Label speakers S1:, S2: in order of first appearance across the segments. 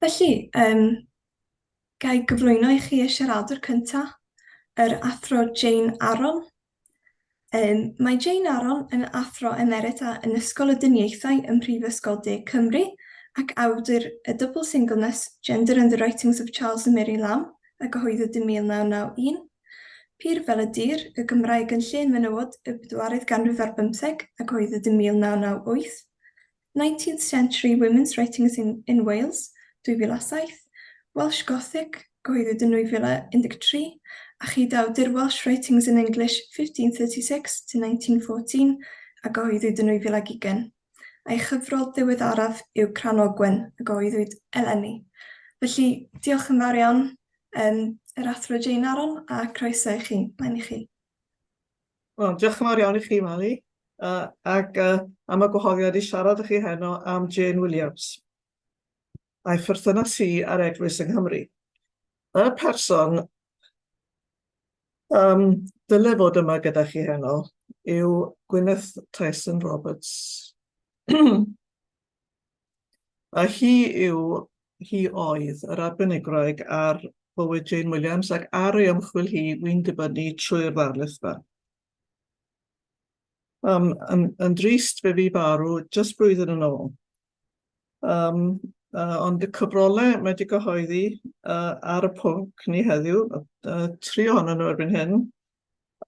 S1: Felly, ga i gyflwyno i chi y siaradwr cyntaf, yr Athro Jane Aron. Mae Jane Aron yn athro emerita yn Ysgol y Diniaethau ym Mhrifysgol De Cymru ac awdur y Double Singleness, Gender and the Writings of Charles and Mary Lamb, a gyhoeddwyd yn 1991. Pyr fel y Dir, y Gymraeg yn llên menywod y 4th ganrif ar 15 a gyhoeddwyd yn 1998. 19th Century Women's Writings in Wales, 2007. Welsh Gothic, gyhoeddwyd yn 2013, a chyd-awdur Welsh Writings in English 1536 to 1914 a gyhoeddwyd yn 2020. A'i chyfrol diweddaraf yw Cranogwen, a gyhoeddwyd eleni. Felly, diolch yn fawr iawn yr Athro Jane Aron, a croeso i chi. Mae'n i chi.
S2: Wel, diolch yn fawr iawn i chi, Mali, ac am y gwahoddiad i siarad â chi heno am Jane Williams a'i pherthynas hi ar Eglwys yng Nghymru. Y person dyle fod yma gyda chi heno yw Gwyneth Tyson Roberts. A hi oedd yr arbenigraig ar bywyd Jane Williams ac ar ei ymchwil hi wy'n dibynnu trwy'r ddarlith yma. Yn drist fe fi farw jyst blwyddyn yn ôl. Ond y cyfrolau mae wedi gyhoeddi ar y pwnc ni heddiw, 3 ohonyn nhw erbyn hyn.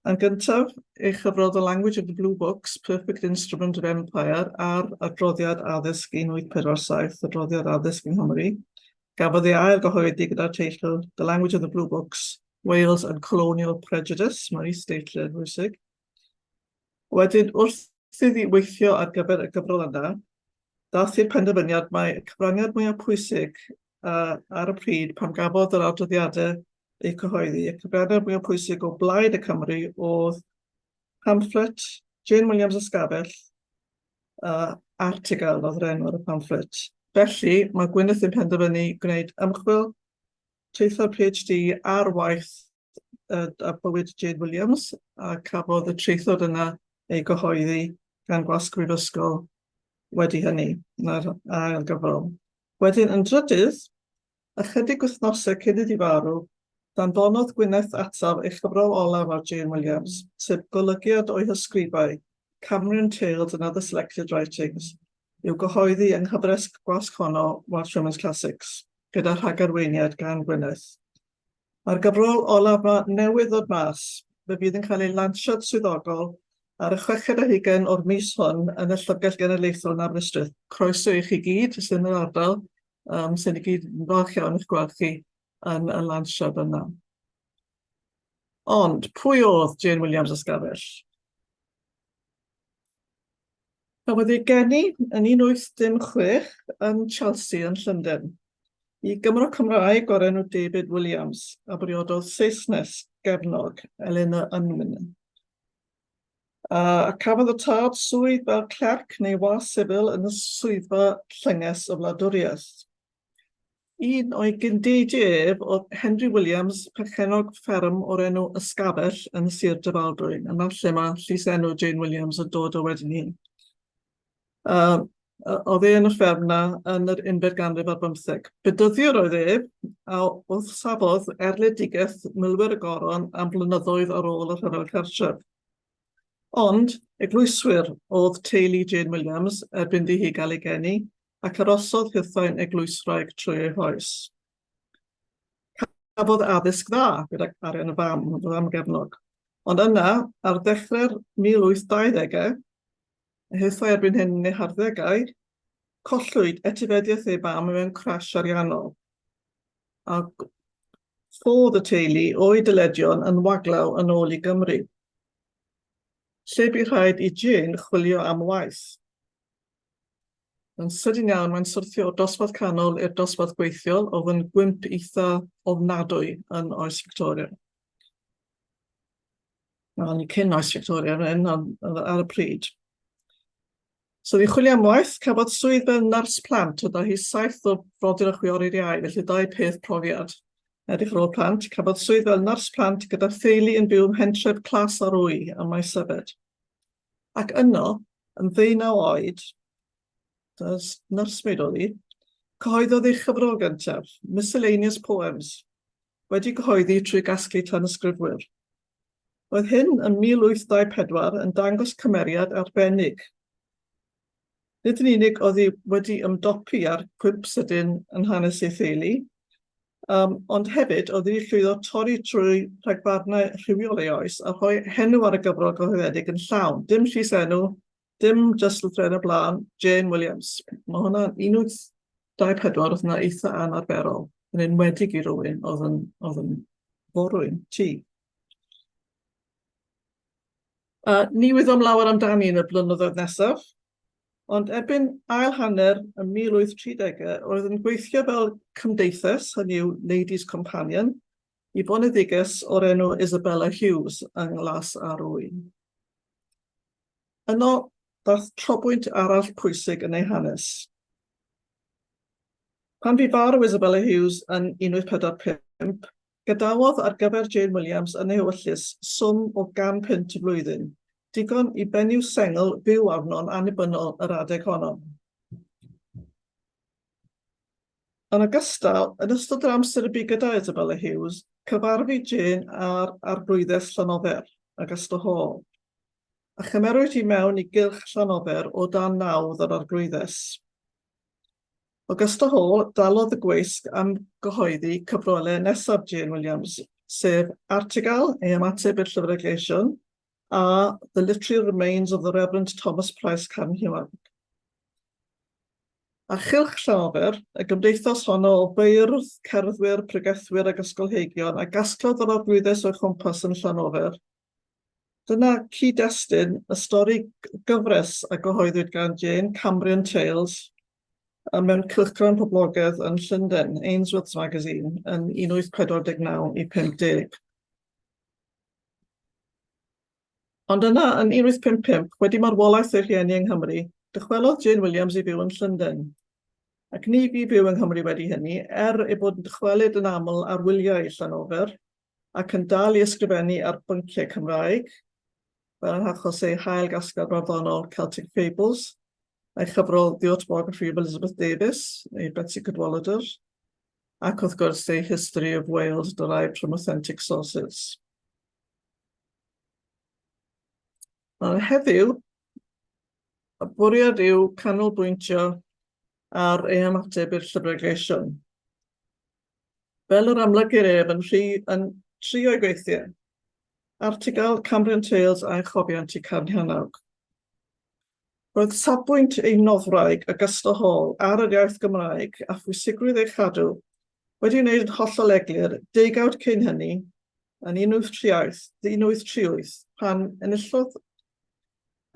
S2: Yn gyntaf, ei chyfrol The Language of the Blue Books, Perfect Instrument of Empire, a'r adroddiad addysg 1847, adroddiad addysg yng Nghymru. Gafodd ei ail gyhoeddi gyda'r teitl The Language of the Blue Books, Wales and Colonial Prejudice, mae'n eisteitliad bwysig. Wedyn, wrth iddi weithio ar gyfer y gyfrol yna, dath i'r penderfyniad mae y cyfraniad mwyaf pwysig ar y pryd pam gafodd yr adroddiadau eu cyhoeddi. Y cyfraniad mwyaf pwysig o Blaid y Cymru oedd pamfflet Jane Williams Ysgafell, artigal oedd yr enw ar y pamfflet. Felly, mae Gwyneth yn penderfynu gwneud ymchwil, teithio'r PhD ar waith a bywyd Jane Williams, a cafodd y treithod yna ei gyhoeddi gan gwasg ysgol wedi hynny, na'r ail gyfrol. Wedyn, yn drydydd, ychydig wythnosau cyn iddi farw, danfonodd Gwyneth ataf eich gyfrol olaf ar Jane Williams, sef golygiad o'i hysgrifau, Cambrian Tales and Other Selected Writings, i'w gyhoeddi yng nghyfres gwasg honno Welsh Women's Classics, gyda rhagarweiniad gan Gwyneth. Mae'r gyfrol olaf newydd ddod mas, fe fydd yn cael ei lansiad swyddogol ar y 16 o'r mis hwn yn y Llyfrgell Genedlaethol yn Aberystwyth. Croeso i chi gyd sy'n yr ardal, sy'n i gyd yn falch iawn i'ch gweld chi yn y lansiad yna. Ond, pwy oedd Jane Williams Ysgafell? Cafodd ei geni yn 1816 yn Chelsea yn Llundain i Gymro Cymraeg o'r enw David Williams, a briododd Saesnes gefnog Elena Unwin. A cafodd y tad swydd fel clerc neu was sifil yn y swyddfa llynges o wladwriaeth. Un o'i gyndeidiau oedd Henry Williams, perchenog fferm o'r enw Ysgafell yn Sir Dyfaldwyn, yna lle mae llysenw Jane Williams yn dod o wedyn ni. Oedd e yn y fferm na yn yr 11 ganrif ar 15. Bedyddiwr oedd e, a oedd safodd erledigaeth milwyr y goron am blynyddoedd ar ôl y rhyfel cartref. Ond, eglwyswyr oedd teulu Jane Williams erbyn iddi hi gael ei geni, ac arosodd hithau'n eglwysraig trwy ei hoes. Cafodd addysg dda gyda arian y fam, am gefnog. Ond yna, ar ddechrau'r 1820au, hithau erbyn hyn yn ei harddegau, collwyd etifeddiaeth ei fam mewn crash ariannol. A ffodd y teulu o'i dyledion yn waglaw yn ôl i Gymru. Lle bu rhaid i Jane chwilio am waith. Yn sydyn iawn, mae'n syrthio o'r dosbarth canol i'r dosbarth gweithiol, oedd yn gwymp eitha ofnadwy yn oes Victoria. Wel, cyn oes Victoria ar y pryd. So, ddi chwilio am waith, cafodd swydd fel nyrs plant, oedd hi 7 o frodyr a chwiorydd iau, felly 2 peth profiad. Edrych ar ôl plant, cafodd swydd fel nyrs plant gyda theulu yn byw ym Mhentref Clas Arwy ym maes Ddyfed. Ac yno, yn 19 oed, nyrsmaid oedd hi, Cyhoeddodd ei chyfrol gyntaf, Miscellaneous Poems, wedi cyhoeddi trwy gasglu tanysgrifwyr. Oedd hyn yn 1824 yn dangos cymeriad arbennig. Nid yn unig oedd hi wedi ymdopi ar cwip sydyn yn hanes ei theulu, ond hefyd oedd hi llwyddo torri trwy rhagfarnau rhywiol ei oes a rhoi henw ar y gyfrol gyhoeddedig yn llawn. Dim llys enw, dim just lythren y blaen, Jane Williams. Mae hwnna'n 1824 oedd yna eitha anarferol, yn enwedig i rywun oedd yn forwyn ti. Ni wyddom lawer amdani yn y blynyddoedd nesaf, ond erbyn ail hanner y 1830 oedd yn gweithio fel cymdeithas, hynny yw Ladies' Companion, i boneddiges o'r enw Isabella Hughes yng Nglas Arwyr. Yno, daeth trobwynt arall pwysig yn ei hanes. Pan fu farw Isabella Hughes yn 1845, gadawodd ar gyfer Jane Williams yn ei ewyllys swm o £100 y flwyddyn, digon i benyw sengl fyw arno'n annibynnol yr adeg honno. Yn ogystal, yn ystod yr amser y bu gyda Isabella Hughes, cyfarfu Jane ar arglwyddes Llanofer, Augusta Hall, a chymerwyd hi mewn i gylch Llanofer o dan nawdd yr arglwyddes. Augusta Hall dalodd y gweisg am gyhoeddi cyfrolau nesaf Jane Williams, sef Artigal, ei ymateb i'r Llyfrau Gleision, a The Literary Remains of the Reverend Thomas Price Canhewang. A chylch Llanofer, y gymdeithas honno o beirdd, cerddwyr, pregethwyr ac ysgolheigion a gasglodd o'r arglwyddes o'i chwmpas yn Llanofer. Dyna cyd-destun y stori gyfres a gyhoeddwyd gan Jane, Cambrian Tales, mewn cylchgron poblogaidd yn Llundain, Ainsworth's Magazine, yn 1849 i 50. Ond yna, yn 1855, wedi marwolaeth ei rhieni yng Nghymru, dychwelodd Jane Williams i fyw yn Llundain. Ac ni fu byw yng Nghymru wedi hynny, ei bod yn dychwelyd yn aml ar wyliau i Llanofer, ac yn dal i ysgrifennu ar bynciau Cymreig, fel yn achos ei hael gasgad barddonol Celtic Fables, ei chyfrol The Autobiography of Elizabeth Davis, ei Betsy Cadwaladr, ac wrth gwrs ei History of Wales derived from authentic sources. Heddiw, y bwriad yw canolbwyntio ar ei ymateb i'r Llyfrau Gleision. Fel yr amlygir ef yn tri o'i gweithiau, Artigal, Cambrian Tales a'i chofiant i Carnhianawg. Roedd safbwynt ei noddwraig Augusta Hall ar yr iaith Gymraeg a phwysigrwydd ei chadw wedi wneud yn hollol eglur degawd cyn hynny yn 1838 pan enillodd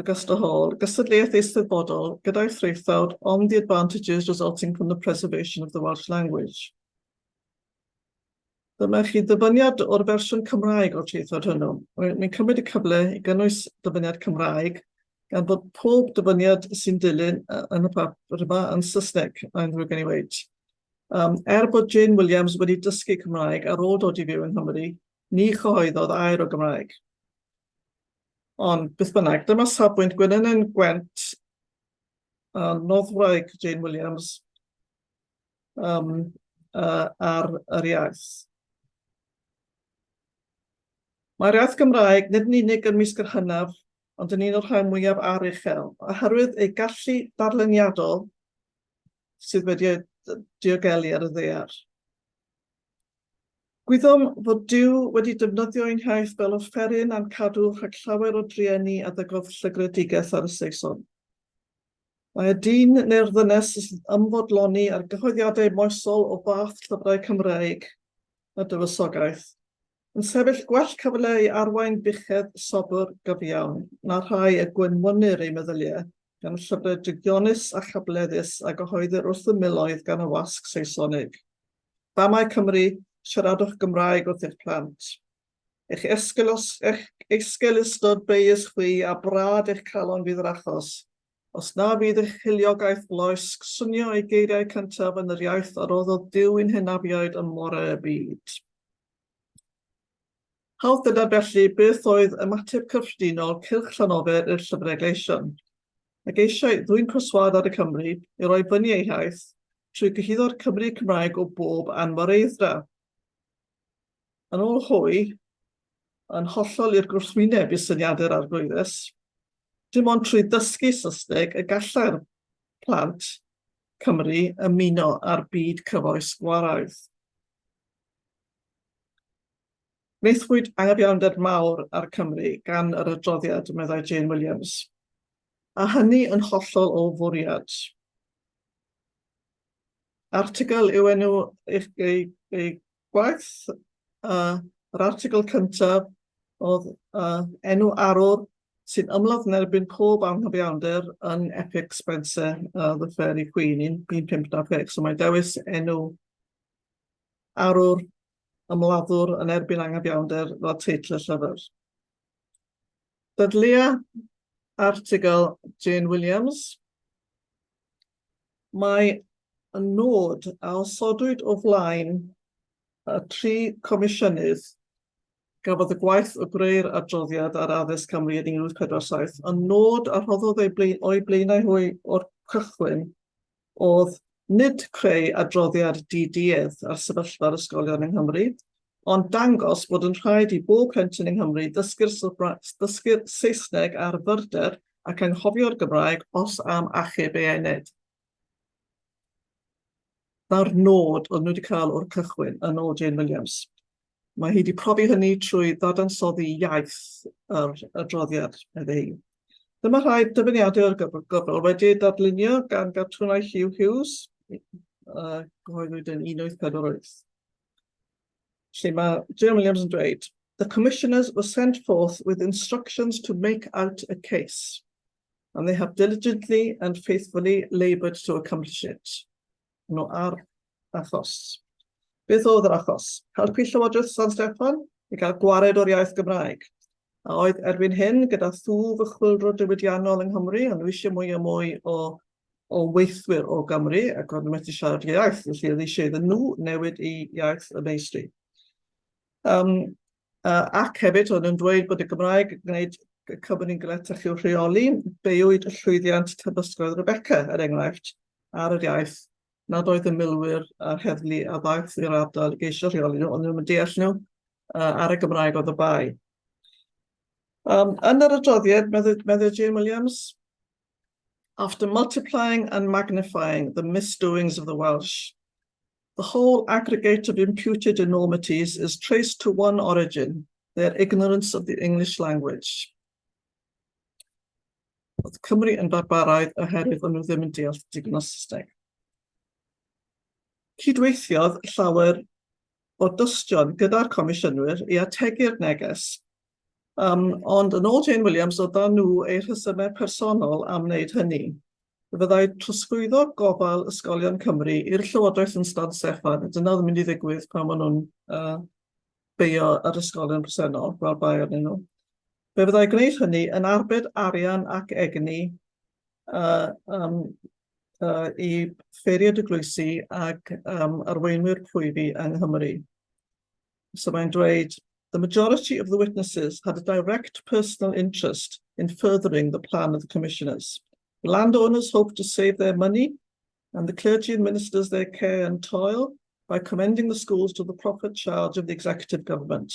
S2: Augusta Hall, gystadleuaeth eisteddfodol gyda'i threithawd on the advantages resulting from the preservation of the Welsh language. Dyma chi ddyfyniad o'r fersiwn Cymraeg o'r traethawd hwnnw. Mae'n cymryd y cyfle i gynnwys dyfyniad Cymraeg, gan bod pob dyfyniad sy'n dilyn yn y papur yma yn Saesneg, mae'n ddrwg gen i weid. Bod Jane Williams wedi dysgu Cymraeg ar ôl dod i fyw yng Nghymru, ni chyhoeddodd air o Gymraeg. Ond, beth bynnag, dyma safbwynt Gwynllan Gwent, noddwraig Jane Williams, ar yr iaith. Mae'r iaith Gymraeg nid yn unig yn misg yr hynaf, ond yn un o'r rhai mwyaf aruchel, oherwydd ei gallu darluniadol sydd wedi diogelu ar y ddaear. Gwyddom fod Duw wedi defnyddio ein hiaith fel offeryn a'n cadw rhag llawer o drieni a ddygodd llygredigaeth ar y Saeson. Mae y dyn neu'r ddynes sy'n ymfodloni ar gyhoeddiadau moesol o fath llyfrau Cymreig a dywysogaeth, yn sefyll gwell cyfle i arwain buchedd sobr gyfiawn na rhai y gwynwynir ei meddyliau gan llyfrau drigionus a chableddus a gyhoeddir wrth y miloedd gan y wasg Saesonig. Famau Cymru, siaradwch Gymraeg wrth eich plant. Eich esgel ystod beis chwi a brad eich calon fydd yr achos. Os na fydd eich hiliogaeth loesg, swnio ei geiriau cyntaf yn yr iaith ar oedd Duw ein hynafiaid yn morau y byd. Hawdd dyna felly beth oedd ymateb cyffredinol cylch Llanofer i'r Llyfrau Gleision. Ac eisiau ddwy'n perswad ar y Cymru i roi fyny ei hiaith trwy gyhuddo'r Cymru Cymraeg o bob anforeiddra. Yn ôl hwy, yn hollol i'r gwrthwyneb i syniadau'r arglwyddus, dim ond trwy dysgu Saesneg y gallai'r plant Cymru ymuno ar byd cyfoes gwaraidd. Wnaethpwyd angyfiawnder mawr ar Cymru gan yr adroddiad, meddai Jane Williams, a hynny yn hollol o fwriad. Artigl yw enw ei gwaith. Yr artigl cyntaf oedd enw arwr sy'n ymladd yn erbyn pob anghyfiawnder yn Epic Spencer, The Fairy Queen, 1596. So mae dewis enw arwr ymladdwr yn erbyn anghyfiawnder fel teitl y llyfr. Dadleuai artigl Jane Williams. Mae y nod a osodwyd o flaen y 3 comisiynydd gafodd y gwaith o greu'r adroddiad ar addysg Cymru yn 1847, yn nod a rhoddodd o'i blaenau hwy o'r cychwyn oedd nid creu adroddiad di-duedd ar sefyllfa'r ysgolion yng Nghymru, ond dangos bod yn rhaid i bob plentyn yng Nghymru dysgu'r Saesneg ar fyrder ac anghofio'r Gymraeg os am achub ei ened. Na'r nod oedd nhw wedi cael o'r cychwyn yn ôl Jane Williams. Mae hi wedi profi hynny trwy ddadansoddi iaith yr adroddiad, meddai hi. Dyma rhai dyfyniadau o'r gyfrol wedi dadlunio gan Gartrwnau Hugh Hughes, gyhoeddwyd yn 1848. Lle mae Jane Williams yn dweud, "The commissioners were sent forth with instructions to make out a case, and they have diligently and faithfully laboured to accomplish it." No ar achos. Beth oedd yr achos? Helpu Llywodraeth San Steffan i gael gwared o'r iaith Gymraeg. A oedd erbyn hyn gyda thwf y chwyldro diwydiannol yng Nghymru, a nhw eisiau mwy a mwy o weithwyr o Gymru, ac oedd nhw methu siarad iaith, felly oedd eisiau iddyn nhw newid i iaith y meistri. Ac hefyd oedd nhw'n dweud bod y Gymraeg yn gwneud Cymru'n gyletach i'w rheoli, beiwyd y llwyddiant tebysgoedd Rebecca, er enghraifft, ar yr iaith, nad oedd y milwyr a'r heddlu a ddaeth i'r ardal geisio rheoli nhw, ond nhw'n deall nhw ar y Gymraeg oedd y bai. Yn yr adroddiad, meddai Jane Williams, after multiplying and magnifying the misdoings of the Welsh, the whole aggregate of imputed enormities is traced to one origin, their ignorance of the English language. Oedd Cymru yn barbaraidd oherwydd o'n nhw ddim yn deall digon o Saesneg. Cydweithiodd llawer o dystion gyda'r comisiynwyr i ategu'r neges, ond yn ôl Jane Williams oedd nhw eu rhesymau personol am wneud hynny. Fyddai trosglwyddo gofal ysgolion Cymru i'r Llywodraeth yn San Steffan, dyna ddim yn mynd i ddigwydd pan maen nhw'n beio yr ysgolion presennol, fel bai arnyn nhw. Fe fyddai gwneud hynny yn arbed arian ac egni i ffeiriau Eglwysi ac arweinwyr plwyfi yng Nghymru. So mae'n dweud, the majority of the witnesses had a direct personal interest in furthering the plan of the commissioners. The landowners hoped to save their money and the clergy and ministers their care and toil by commending the schools to the proper charge of the executive government.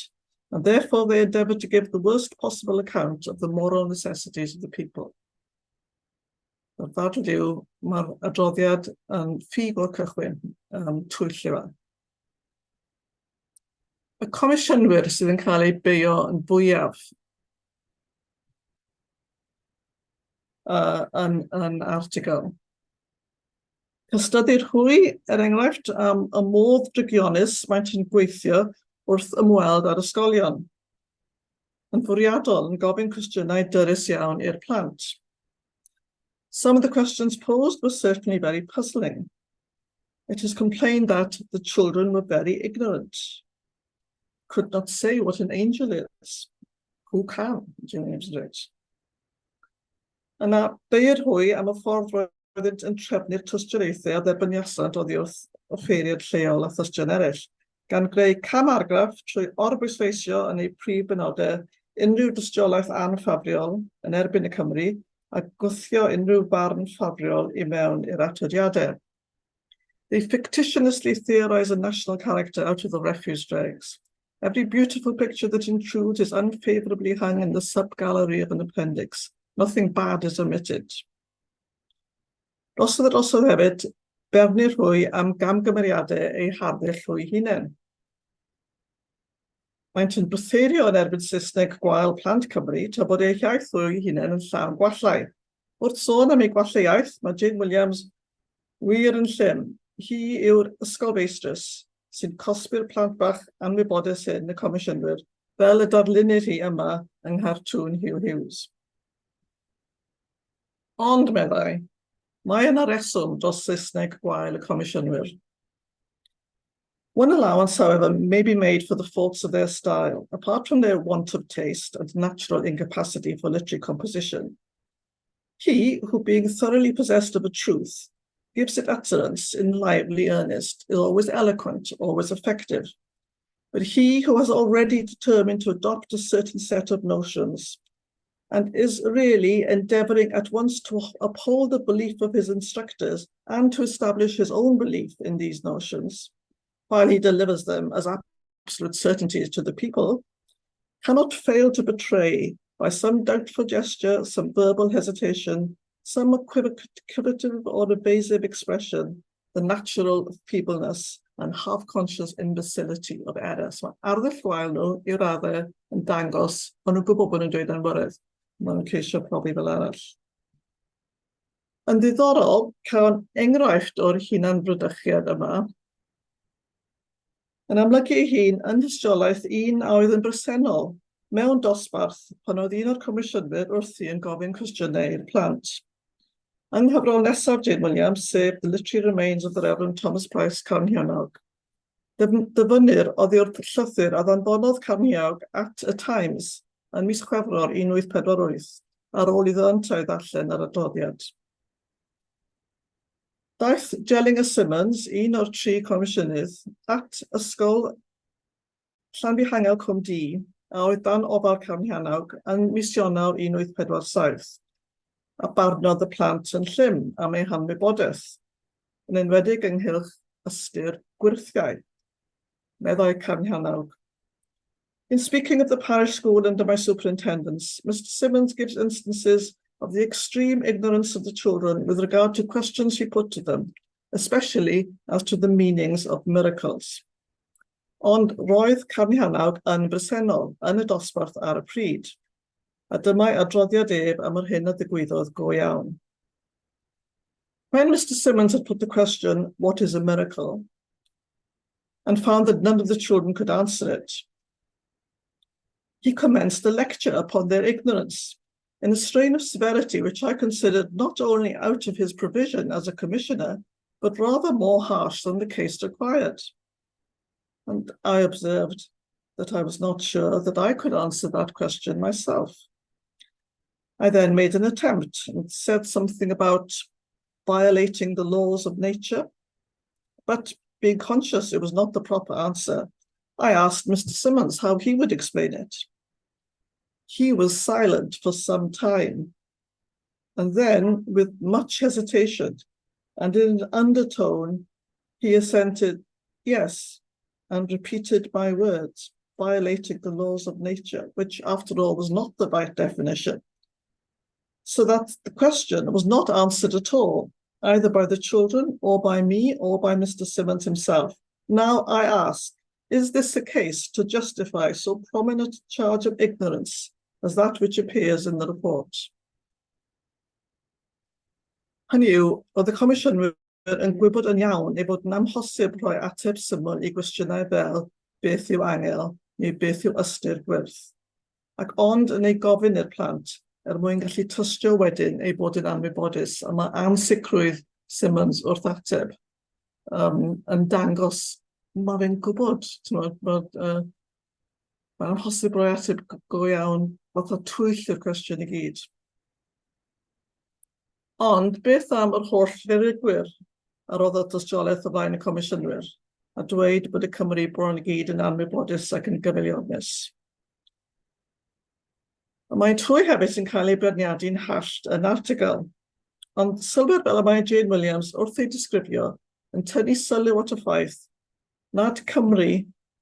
S2: And therefore they endeavoured to give the worst possible account of the moral necessities of the people. Ddadl yw, mae'r adroddiad yn ffug o'r cychwyn twyll yma. Y comisiynwyr sydd yn cael ei beio yn fwyaf yn artigl. Cystydir hwy, er enghraifft, y modd drygionus maent yn gweithio wrth ymweld â'r ysgolion. Yn fwriadol yn gofyn cwestiynau dyrys iawn i'r plant. Some of the questions posed were certainly very puzzling. It is complained that the children were very ignorant, could not say what an angel is. Who can? James wrote. Yna, beir hwy am y ffordd roedd yn trefnu'r twstioraethau a dderbyniasant oddi wrth offeiriad lleol a thwstiwn eraill, gan greu camargraff trwy orbwysleisio yn ei prif benodau unrhyw dystiolaeth anffafriol yn erbyn y Cymru, a gwthio unrhyw barn ffafriol i mewn i'r atodiadau. They fictitiously theorize a national character out of the refuse dregs. Every beautiful picture that intrudes is unfavorably hung in the sub-gallery of an appendix. Nothing bad is omitted. Rosodd hefyd, berni rhwy am gamgymeriadau eu harddil rhwy hunain. Maent yn brytheirio yn erbyn Saesneg gwael plant Cymru, tra bod eu iaith rhwy hunain yn llawn gwallau. Wrth sôn am ei gwallau iaith, mae Jane Williams wir yn llym. Hi yw'r ysgolfeistrus sy'n cosbi'r plant bach anwybodus hyn y comisiynwyr, fel y darlunir hi yma yng nghartŵn Hugh Hughes. Ond, meddai, mae yna reswm dros Saesneg gwael y comisiynwyr. One allowance, however, may be made for the faults of their style, apart from their want of taste and natural incapacity for literary composition. He, who being thoroughly possessed of a truth, gives it utterance in lively earnest, is always eloquent, always effective. But he who has already determined to adopt a certain set of notions and is really endeavouring at once to uphold the belief of his instructors and to establish his own belief in these notions, while he delivers them as absolute certainties to the people, cannot fail to betray by some doubtful gesture, some verbal hesitation, some equivocative or evasive expression, the natural feebleness and half-conscious imbecility of error. So arddull gwael nhw i'r raddau yn dangos, ond nhw'n gwybod bod nhw'n dweud yn fyrdd. Mae'n ceisio profi fel arall. Yn ddiddorol, cael enghraifft o'r hunanfrydychiad yma, yn amlygu ei hun yn hystiolaeth un a oedd yn bresennol, mewn dosbarth pan oedd un o'r comisiynwyr wrthi yn gofyn cwestiynau i'r plant. Yng nghyfrol nesaf Jane Williams, sef The Literary Remains of the Reverend Thomas Price Carnhianog, dyfynir oddi wrth llythyr a ddanfonodd Carnhianog at y Times yn mis Chwefror 1848, ar ôl iddo yn troi ddarllen ar adroddiad. Daeth Jellinger Simmons, un o'r 3 comisiynydd, at ysgol Llanfihangel Cwm D, a oedd dan ofal Carnhianog yn mis Ionawr 1847, a barnodd y plant yn llym am ei hanwybodaeth, yn enwedig ynghylch ystyr gwirthgau, meddai Carnhianog. In speaking of the parish school under my superintendence, Mr. Simmons gives instances of the extreme ignorance of the children with regard to questions he put to them, especially as to the meanings of miracles. Ond roedd Carnhianog yn bresennol yn y dosbarth ar y pryd, a dymai adroddiad ef am yr hyn a ddigwyddodd go iawn. When Mr. Simmons had put the question, what is a miracle, and found that none of the children could answer it, he commenced a lecture upon their ignorance in a strain of severity which I considered not only out of his provision as a commissioner, but rather more harsh than the case required. And I observed that I was not sure that I could answer that question myself. I then made an attempt and said something about violating the laws of nature, but being conscious it was not the proper answer, I asked Mr. Simmons how he would explain it. He was silent for some time, and then, with much hesitation and in an undertone, he assented, yes, and repeated my words, violating the laws of nature, which after all was not the right definition. So that the question was not answered at all, either by the children or by me or by Mr. Simmons himself. Now I ask, is this a case to justify so prominent a charge of ignorance as that which appears in the report? Hynny yw, oedd y comisiynwyr yn gwybod yn iawn ei bod yn amhosib rhoi ateb syml i gwestiynau fel beth yw angel neu beth yw ystyr gwyrth, ac ond yn ei gofyn i'r plant mwyn gallu tystio wedyn ei bod yn anwybodus, a mae ansicrwydd Simmons wrth ateb yn dangos mae fe'n gwybod, mae'n amhosib rhoi ateb go iawn fatha twyll i'r cwestiwn i gyd. Ond beth am yr holl ferygwyr a roedd y dystiolaeth o flaen y comisiynwyr, a dweud bod y Cymru bron i gyd yn anwybodus ac yn gyfeilionus. Mae'n trwy hefyd sy'n cael ei berniadu'n hallt yn artigl, ond sylwer fel y mae Jane Williams wrth ei disgrifio yn tynnu sylw at y ffaith nad Cymru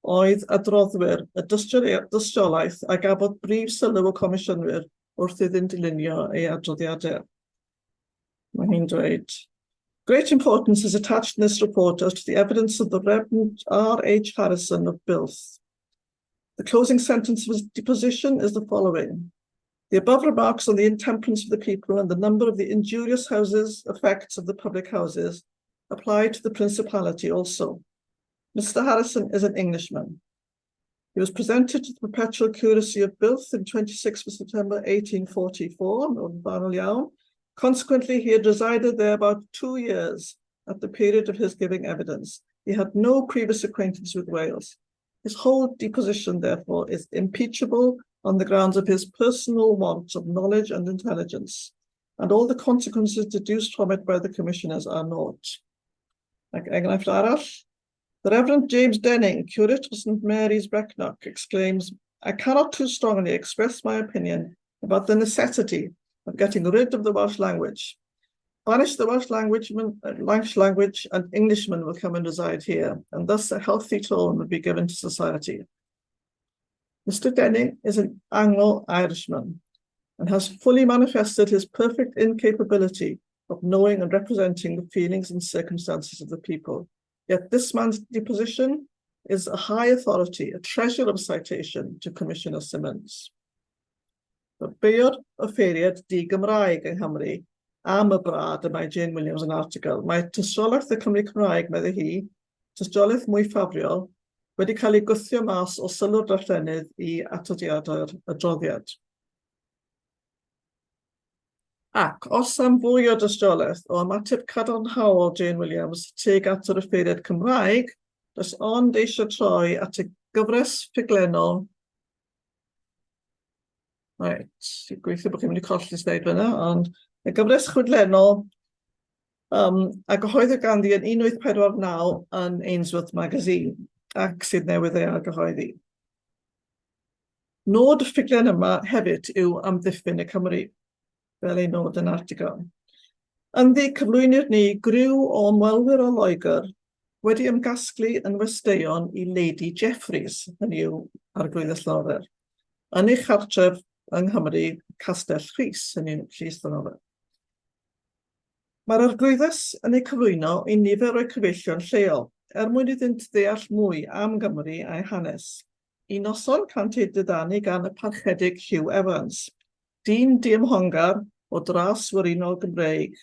S2: oedd adroddwyr y dystiolaeth a gafodd brif sylw o comisiynwyr wrth iddynt dilynio ei adroddiadau. Mae hi'n dweud, great importance is attached in this report as to the evidence of the Reverend R.H. Harrison of Bilth. The closing sentence of his deposition is the following. The above remarks on the intemperance of the people and the number of the injurious effects of the public houses apply to the principality also. Mr. Harrison is an Englishman. He was presented to the perpetual curacy of Bilth in 26th of September 1844. Consequently, he had resided there about 2 years at the period of his giving evidence. He had no previous acquaintance with Wales. His whole deposition, therefore, is impeachable on the grounds of his personal want of knowledge and intelligence, and all the consequences deduced from it by the commissioners are naught. Ac enghraifft arall, the Reverend James Denning, curate of St Mary's, Brecknock, exclaims, I cannot too strongly express my opinion about the necessity of getting rid of the Welsh language. Banish the Welsh language and Englishmen will come and reside here, and thus a healthy tone would be given to society. Mr. Denning is an Anglo-Irishman and has fully manifested his perfect incapability of knowing and representing the feelings and circumstances of the people. Yet this man's deposition is a high authority, a treasure of citation to Commissioner Simmons. Beir offeiriad di-Gymraeg yng Nghymru am y brad y mae Jane Williams yn article. Mae tystiolaeth y Cymru Cymraeg, medde hi, tystiolaeth mwy ffafriol, wedi cael ei gwthio mas o sylw'r darllenydd i atodiadau'r adroddiad. Ac os am fwy o dystiolaeth o ymateb cadarnhaol Jane Williams tuag at yr offeiriad Cymraeg, does ond eisiau troi at y gyfres ffuglenol. Right, gweithio bod chi'n mynd i colli sleid fyna, ond y gyfres chwydlenol a gyhoeddi ganddi yn 1849 yn Ainsworth Magazine, ac sydd newydd ei gyhoeddi. Nod y ffuglen yma hefyd yw amddiffyn y Cymru, fel ei nod yn article. Ynddi cyflwynir ni griw o ymwelwyr o Loegr wedi ymgasglu yn westeion i Lady Jeffreys, hynny yw Arglwydd Llafur, yn ei chartref yng Nghymru, Castell Rhys, hynny yw Llys Llafur. Mae'r arglwyddus yn ei cyflwyno i nifer o'i cyfeillion lleol, mwyn iddynt ddeall mwy am Gymru a'i hanes. I noson cant ei diddanu gan y parchedig Hugh Evans, dyn diymhongar o dras wyrunol Gymreig,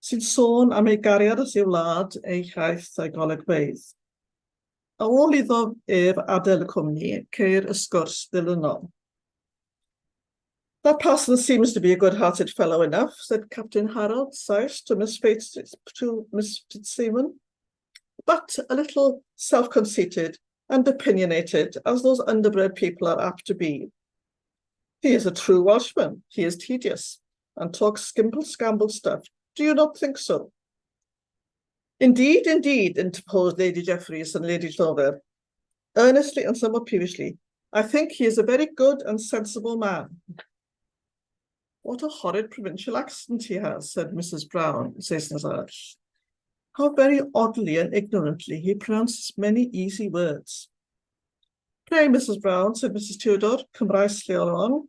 S2: sy'n sôn am ei gariad at ei wlad, ei chaeth a'i golygfeydd. A ôl iddo ef adael y cwmni, ceir y sgwrs ddilynol. That person seems to be a good-hearted fellow enough, said Captain Harold Seiss to Miss Fitzstephen, but a little self-conceited and opinionated, as those underbred people are apt to be. He is a true Welshman. He is tedious and talks skimble-scamble stuff. Do you not think so? Indeed, indeed, interposed Lady Jeffreys and Lady Llafur, earnestly and somewhat peevishly. I think he is a very good and sensible man. What a horrid provincial accent he has, said Mrs. Brown, says Nazareth. How very oddly and ignorantly he pronounces many easy words. Pray, Mrs. Brown, said Mrs. Tudor, Cymraeg lleol,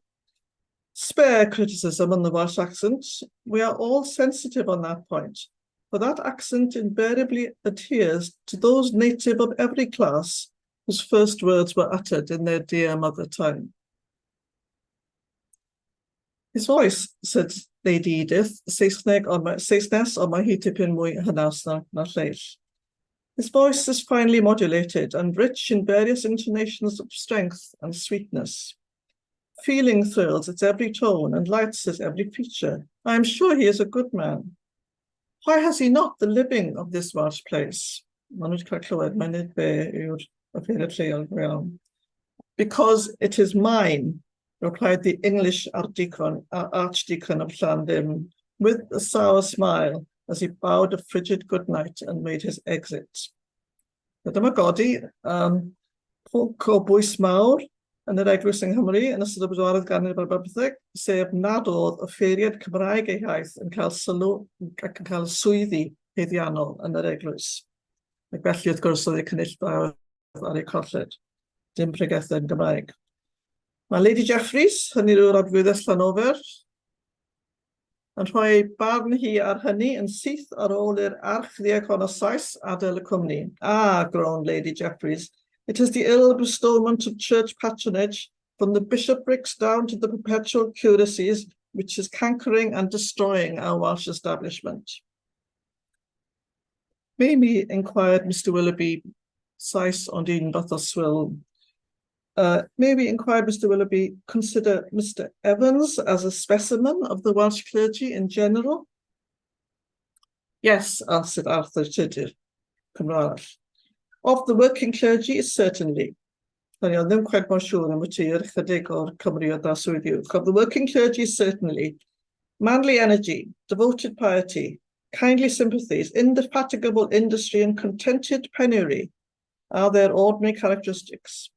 S2: spare criticism on the Welsh accent. We are all sensitive on that point, for that accent invariably adheres to those native of every class whose first words were uttered in their dear mother tongue. His voice, said Lady Edith, Saesnes on mae hi tipyn mwy hynaws na lleill. His voice is finely modulated and rich in various intonations of strength and sweetness. Feeling thrills its every tone and lights its every feature. I am sure he is a good man. Why has he not the living of this Welsh place? Because it is mine, replied the English Archdeacon of Llandym, with a sour smile, as he bowed a frigid good night and made his exit. Dyma godi, pwlc o bwys mawr yn yr Eglwys yng Nghymru yn ystod y bedwaredd ganrif ar 15, sef nad oedd offeiriad Cymraeg ei haith yn cael sylw ac yn cael swyddi haeddiannol yn yr eglwys. Ac felly, wrth gwrs, oedd eu cynulleidfa ar eu colled, dim pregethau yn Gymraeg. Mae Lady Jeffreys, hynny yw'r adfyddus Llanofer, yn rhoi barn hi ar hynny yn syth ar ôl i'r archddiacon o Sais adael y cwmni. Groaned Lady Jeffreys, it is the ill bestowment of church patronage from the bishoprics down to the perpetual curacies which is cankering and destroying our Welsh establishment. Maybe, inquired Mr. Willoughby, Sais ond un fath o swill. Maybe, inquired Mr. Willoughby, consider Mr. Evans as a specimen of the Welsh clergy in general? Yes, answered Arthur Tudur, Cymraeg. Of the working clergy, certainly. Of the working clergy, certainly. Manly energy, devoted piety, kindly sympathies, indefatigable industry and contented penury are their ordinary characteristics.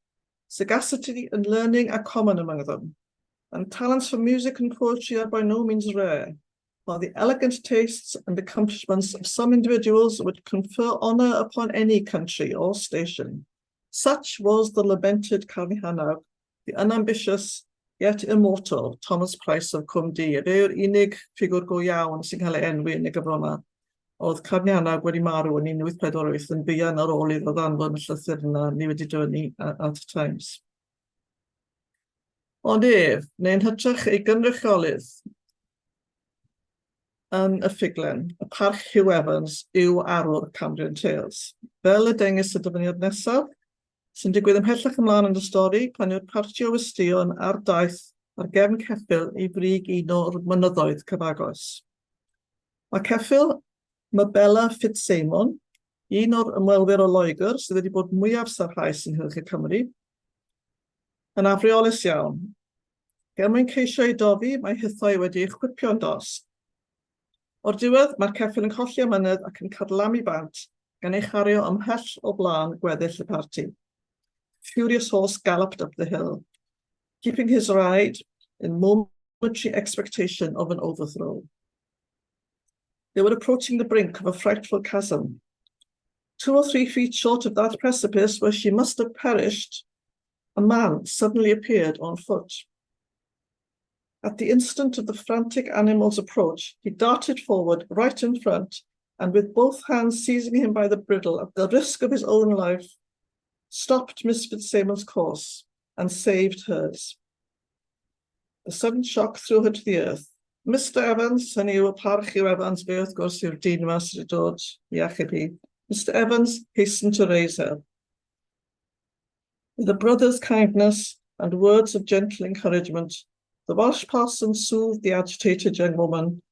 S2: Sagacity and learning are common among them, and talents for music and poetry are by no means rare, while the elegant tastes and accomplishments of some individuals would confer honour upon any country or station. Such was the lamented Carnihannog, the unambitious yet immortal Thomas Price of Cwm Du. Fe yw'r unig ffigwr go iawn sy'n cael ei enwi yn y gyfrol yma. Oedd Carnihannog wedi marw yn 1848 yn buan ar ôl iddo ddanfon y llythyr yna ni wedi dynnu at y Times. Ond neu'n hytrach ei gynrychiolydd yn y ffuglen, y parch Hugh Evans yw arwr Cambrian Tales. Fel y dengys y dyfyniad nesaf, sy'n digwydd ymhellach ymlaen yn y stori pan yw'r parti o wystion ar daith ar gefn ceffyl i brig un o'r mynyddoedd cyfagos. Mae ceffyl Mabella Fitzsimon, un o'r ymwelwyr o Loegr sydd wedi bod mwyaf sarhaus yng Nghylch y Cymru, yn afriolus iawn. Gan mwyn ceisio ei dofi, mae hithau wedi ei chwipio'n dos. O'r diwedd, mae'r ceffyl yn colli amynedd ac yn cadlamu bant gan ei chario ymhell o blaen gweddill y parti. Furious horse galloped up the hill, keeping his ride in momentary expectation of an overthrow. They were approaching the brink of a frightful chasm. 2 or 3 feet short of that precipice where she must have perished, a man suddenly appeared on foot. At the instant of the frantic animal's approach, he darted forward right in front, and with both hands seizing him by the bridle at the risk of his own life, stopped Miss Fitzsimon's course and saved hers. The sudden shock threw her to the earth. Mr. Evans, hynny yw y parch Hugh Evans, fe wrth gwrs yw'r dyn yma sydd wedi dod i achub hi. Mr. Evans hastened to raise her. With a brother's kindness and words of gentle encouragement, the Welsh parson soothed the agitated young woman,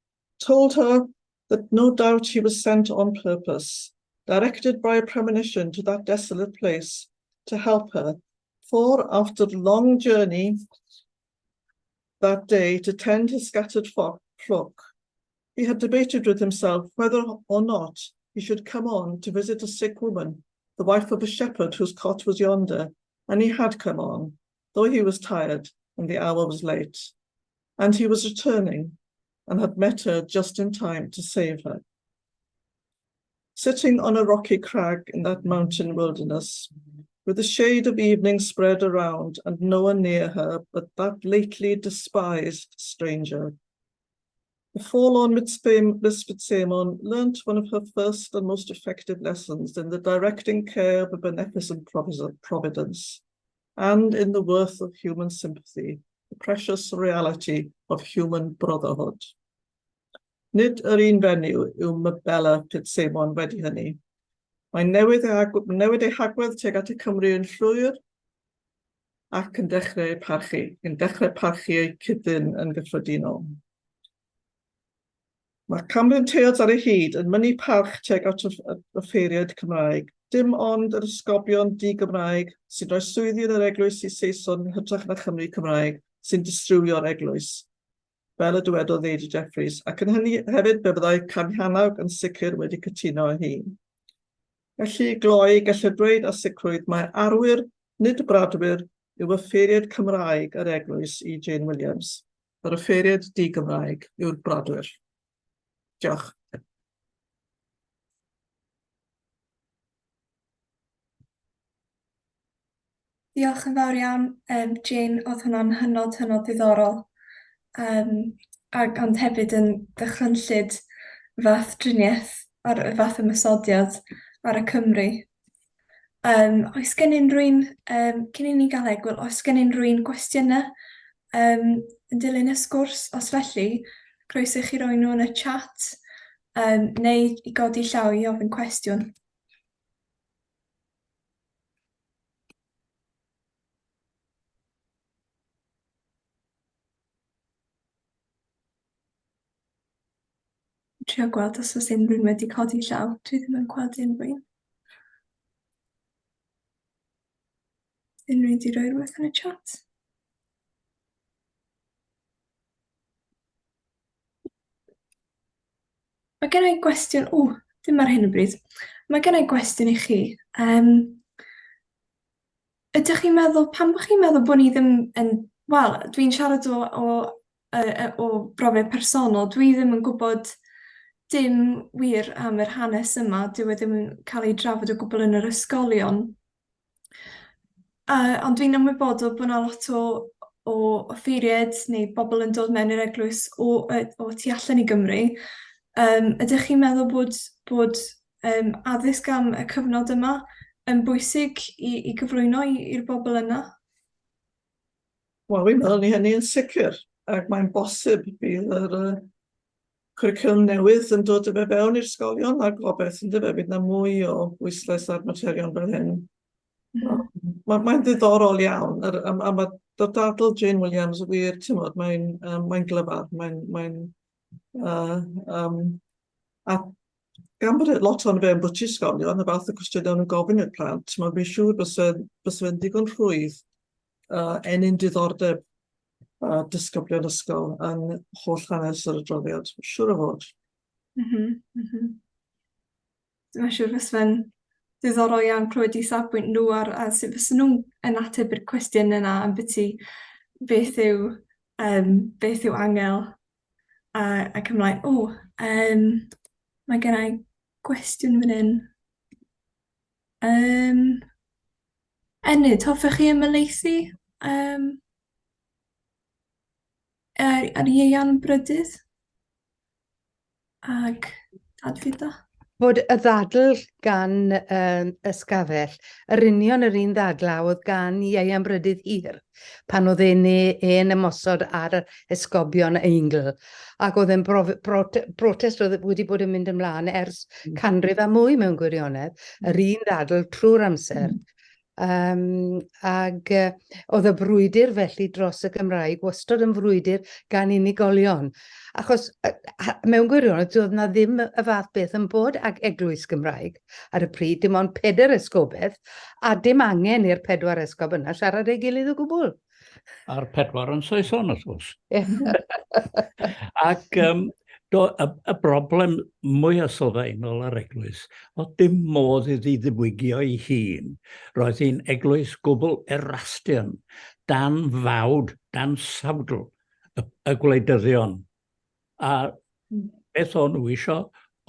S2: told her that no doubt he was sent on purpose, directed by a premonition to that desolate place, to help her, for after the long journey that day to tend his scattered flock, he had debated with himself whether or not he should come on to visit a sick woman, the wife of a shepherd whose cot was yonder, and he had come on, though he was tired and the hour was late, and he was returning and had met her just in time to save her. Sitting on a rocky crag in that mountain wilderness, with the shade of evening spread around and no one near her but that lately despised stranger, the forlorn Miss Fitzsimon learnt one of her first and most effective lessons in the directing care of a beneficent providence, and in the worth of human sympathy, the precious reality of human brotherhood. Nid yr un fenyw yw Mabella Fitzsimon wedi hynny. Mae'n newid ei hagwedd tuag at y Cymru yn llwyr ac yn dechrau parchu ei cydyn yn gyffredinol. Mae Cambrian Tales ar ei hyd yn mynnu parch tuag at y ffeiriad Cymraeg, dim ond yr ysgobion di-Gymraeg sy'n rhoi swyddi yn yr eglwys i Saeson hytrach na Chymru Cymraeg sy'n distrywio'r eglwys, fel y dywedodd Lady Jeffreys, ac yn hynny hefyd be byddai Carnihannog yn sicr wedi cytuno â hi. Felly gloi gallai dweud â sicrwydd mae Arwyr, nid Bradwyr, yw y ffeiriad Cymraeg yr eglwys i Jane Williams, yr y ffeiriad di-Gymraeg yw'r Bradwyr. Diolch.
S1: Diolch yn fawr iawn, Jane, oedd hwnna'n hynod ddiddorol. Ond hefyd yn dychrynllyd fath driniaeth, fath ymysodiad ar y Cymru. Oes gen unrhyw un, cyn i ni gael egwyl, oes gen unrhyw un gwestiynau yn dilyn y sgwrs? Os felly, croeso i chi roi nhw yn y chat, neu i godi llaw i ofyn cwestiwn. Trio gweld os oes unrhyw un wedi codi llaw. Dwi ddim yn gweld unrhyw un. Unrhyw un wedi rhoi rhywbeth yn y chat? Mae gen i gwestiwn... dim ar hyn o bryd. Mae gen i gwestiwn i chi. Ydych chi'n meddwl, pan bych chi'n meddwl bod ni ddim yn... Wel, dwi'n siarad o brofiad personol. Dwi ddim yn gwybod dim wir am yr hanes yma. Dwi ddim yn cael ei drafod o gwbl yn yr ysgolion. Ond dwi'n ymwybodol bod yna lot o ffeiriaid neu bobl yn dod mewn i'r eglwys o tu allan i Gymru. Ydych chi'n meddwl bod addysg am y cyfnod yma yn bwysig i gyflwyno i'r bobl yna?
S2: Wel, fi'n meddwl ni hynny yn sicr, ac mae'n bosib bydd yr cwricwlwm newydd yn dod y fewn i'r ysgolion, a gobeith yn dyfa bydd yna mwy o bwyslais ar materion fel hyn. Mae'n ddiddorol iawn, a mae dadl Jane Williams wir, ti'n modd, mae'n glyfar, a gan bod lot o'n fewn bwti ysgolion, y fath o cwestiynau nhw'n gofyn i'r plant, mae'n siŵr bys fe'n digon rhwydd enyn diddordeb disgyblion ysgol yn holl hanes yr adroddiad. Siŵr o fod.
S1: Dwi'n siŵr fys fe'n diddorol iawn clywed i safbwynt nhw a sut fys nhw'n yn ateb i'r cwestiwn yna am beth yw angel ac ymlaen. Mae gen i gwestiwn fan hyn. Enid, hoffech chi ymelaethu ar ieuan brydydd? Ac Ddyfed?
S3: Bod y ddadl gan Ysgafell, yr union yr un ddadl oedd gan Ieuan Brydydd Hir, pan oedd e'n ymosod ar yr esgobion Eingl. Ac oedd e'n protest oedd wedi bod yn mynd ymlaen ers canrif a mwy mewn gwirionedd, yr un ddadl trwy'r amser. Ac oedd y brwydr felly dros y Cymreig wastad yn frwydr gan unigolion. Achos mewn gwirionedd doedd yna ddim y fath beth yn bod ag Eglwys Gymraeg ar y pryd, dim ond 4 esgobaeth, a dim angen i'r 4 esgob yna siarad ei gilydd o gwbl.
S4: A'r 4 yn Saeson, wrth gwrs. Ac y broblem mwy sylfaenol ar eglwys, oedd dim modd iddi ddiwygio ei hun. Roedd hi'n eglwys gwbl erastian, dan fawd, dan sawdl y gwleidyddion. A beth o'n nhw isio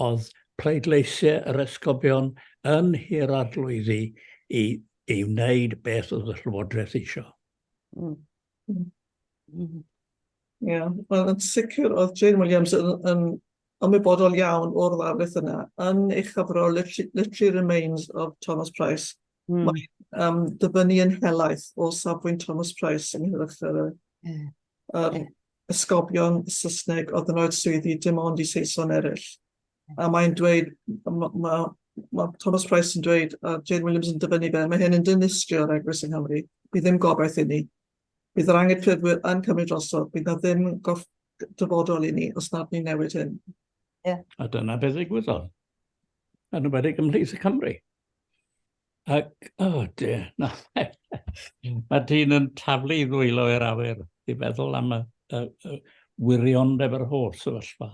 S4: oedd pleidleisiau yr esgobion yn hir arlwyddi i wneud beth oedd y Llywodraeth isio.
S2: Wel, yn sicr oedd Jane Williams yn ymwybodol iawn o'r ddarlith yna yn ei chyfro Literary Remains of Thomas Price. Mae'n dibynnu yn helaeth o safbwynt Thomas Price ynghylch yr esgobion Saesneg oedd yn oed swyddi dim ond i Saeson eraill. A mae'n dweud, mae Thomas Price yn dweud, a Jane Williams yn dibynnu fe, mae hyn yn dinistrio'r Eglwys yng Nghymru. Bydd ddim gobaith i ni. Bydd yr anghyfreithlwyr yn cymryd drosodd, bydd na ddim dyfodol i ni os nad ni'n newid hyn.
S4: A dyna beth ddigwyddodd. Yn ymwedig ymhlith y Cymru. Ac, mae dyn yn taflu i ddwylo i'r awyr i feddwl am y wirionedd yr holl sefyllfa.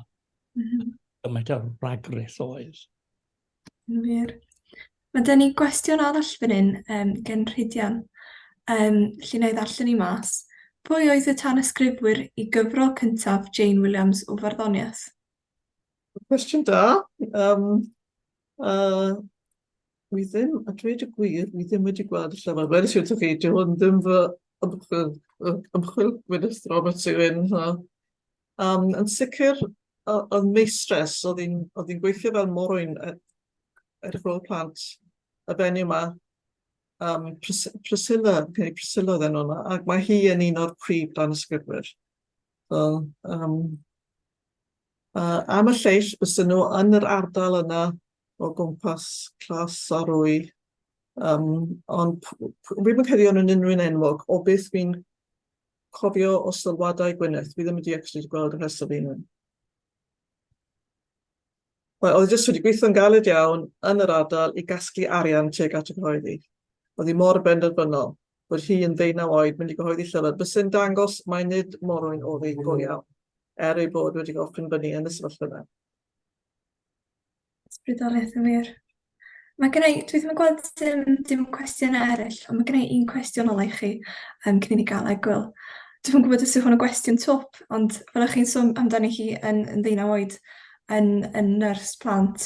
S4: Gymaint o'r ragrith oedd.
S1: Wir. Mae dyn ni gwestiwn arall fan hyn gen Rhydian. Lle na i ddarllen i mas. Pwy oedd y tanysgrifwyr i gyfrol cyntaf Jane Williams o farddoniaeth?
S2: Cwestiwn da. a dweud y gwir, wi ddim wedi gweld y llyfr. Wedi siwt chi, dyw hwn ddim fy ymchwil Gwyneth Roberts yw un. Yn sicr, oedd meistres, oedd hi'n gweithio fel morwyn erfol plant y fenyw yma, Priscilla oedd enw yma, ac mae hi yn un o'r prif danysgrifwyr. Am y lleill, bysyn nhw yn yr ardal yna o gwmpas clas Arwy. Ond rwy'n credu o'n unrhyw'n enwog o beth fi'n cofio o sylwadau Gwyneth. Fi ddim wedi actually gweld y rhestr fi'n hyn. Oedd jyst wedi gweithio'n galed iawn yn yr ardal i gasglu arian tuag at y cyhoeddi. Oedd hi mor benderfynol bod hi yn 19 oed mynd i gyhoeddi llyfr. Bysyn dangos mai nid morwyn oedd hi go iawn, ei bod wedi goffyn fyny yn y sefyllfa yna.
S1: Ysbrydoliaeth yn wir. Mae gen i, dwi ddim yn gweld dim cwestiynau eraill, ond mae gen i un cwestiwn ola i chi cyn i ni gael egwyl. Dwi'n gwybod os yw hwn yn gwestiwn twp, ond fel ych chi'n sôn amdani hi yn 19 oed yn nyrs plant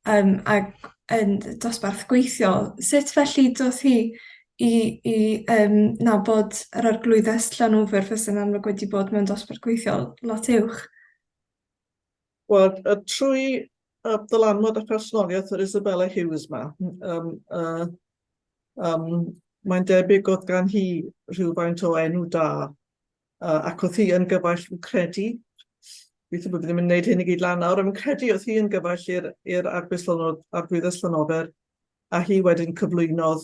S1: ac yn dosbarth gweithio, sut felly doedd hi i nabod yr arglwyddes Llanwfer fysa'n amlwg wedi bod mewn dosbarth gweithio lot uwch?
S2: Wel, trwy dylanwad a personoliaeth yr Isabella Hughes yma, mae'n debyg oedd gan hi rhywfaint o enw da, ac oedd hi yn gyfaill yn credu. Bydd bod ddim yn gwneud hyn i gyd lan nawr, yn credu oedd hi yn gyfaill i'r arglwyddes Llanwfer, a hi wedyn cyflwynodd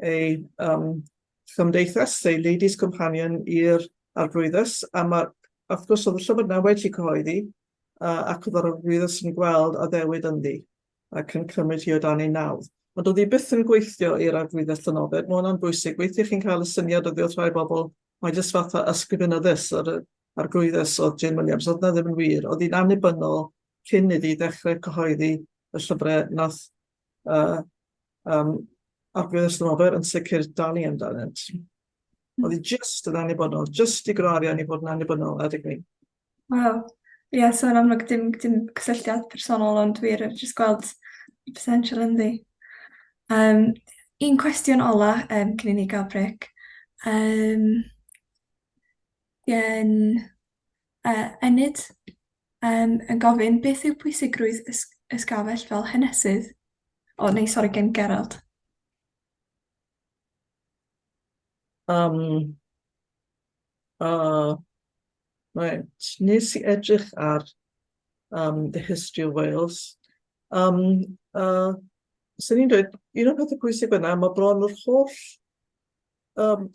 S2: ei chymdeithas, ei Ladies Companion i'r arglwyddes, a wrth gwrs oedd y llyfr yna wedi cyhoeddi, ac oedd yr arglwyddes yn gweld a ddewid ynddi, ac yn cymryd hi o dan ei nawdd. Ond oedd hi byth yn gweithio i'r arglwyddes Llanwfer, mae hwnna'n bwysig. Weithio chi'n cael y syniad o ddiolch rhai bobl, mae jyst fatha ysgrifennyddus yr arglwyddes o Jane Williams, oedd na ddim yn wir. Oedd hi'n annibynnol cyn iddi ddechrau cyhoeddi y llyfrau nath arglwyddes Llanwfer yn sicr dalu amdanynt. Oedd hi jyst yn annibynnol, jyst i grario i fod yn annibynnol, edrych ni.
S1: Wow. Ie, so yn amlwg dim cysylltiad personol, ond wir jyst gweld y potential ynddi. Un cwestiwn ola cyn i ni gael brec. Enid yn gofyn beth yw pwysigrwydd ysgafell fel hanesydd? Gen Gerald.
S2: Right. Nes i edrych ar the history of Wales. Sy'n ni'n dweud, un o'r pethau pwysig yna, mae bron yr holl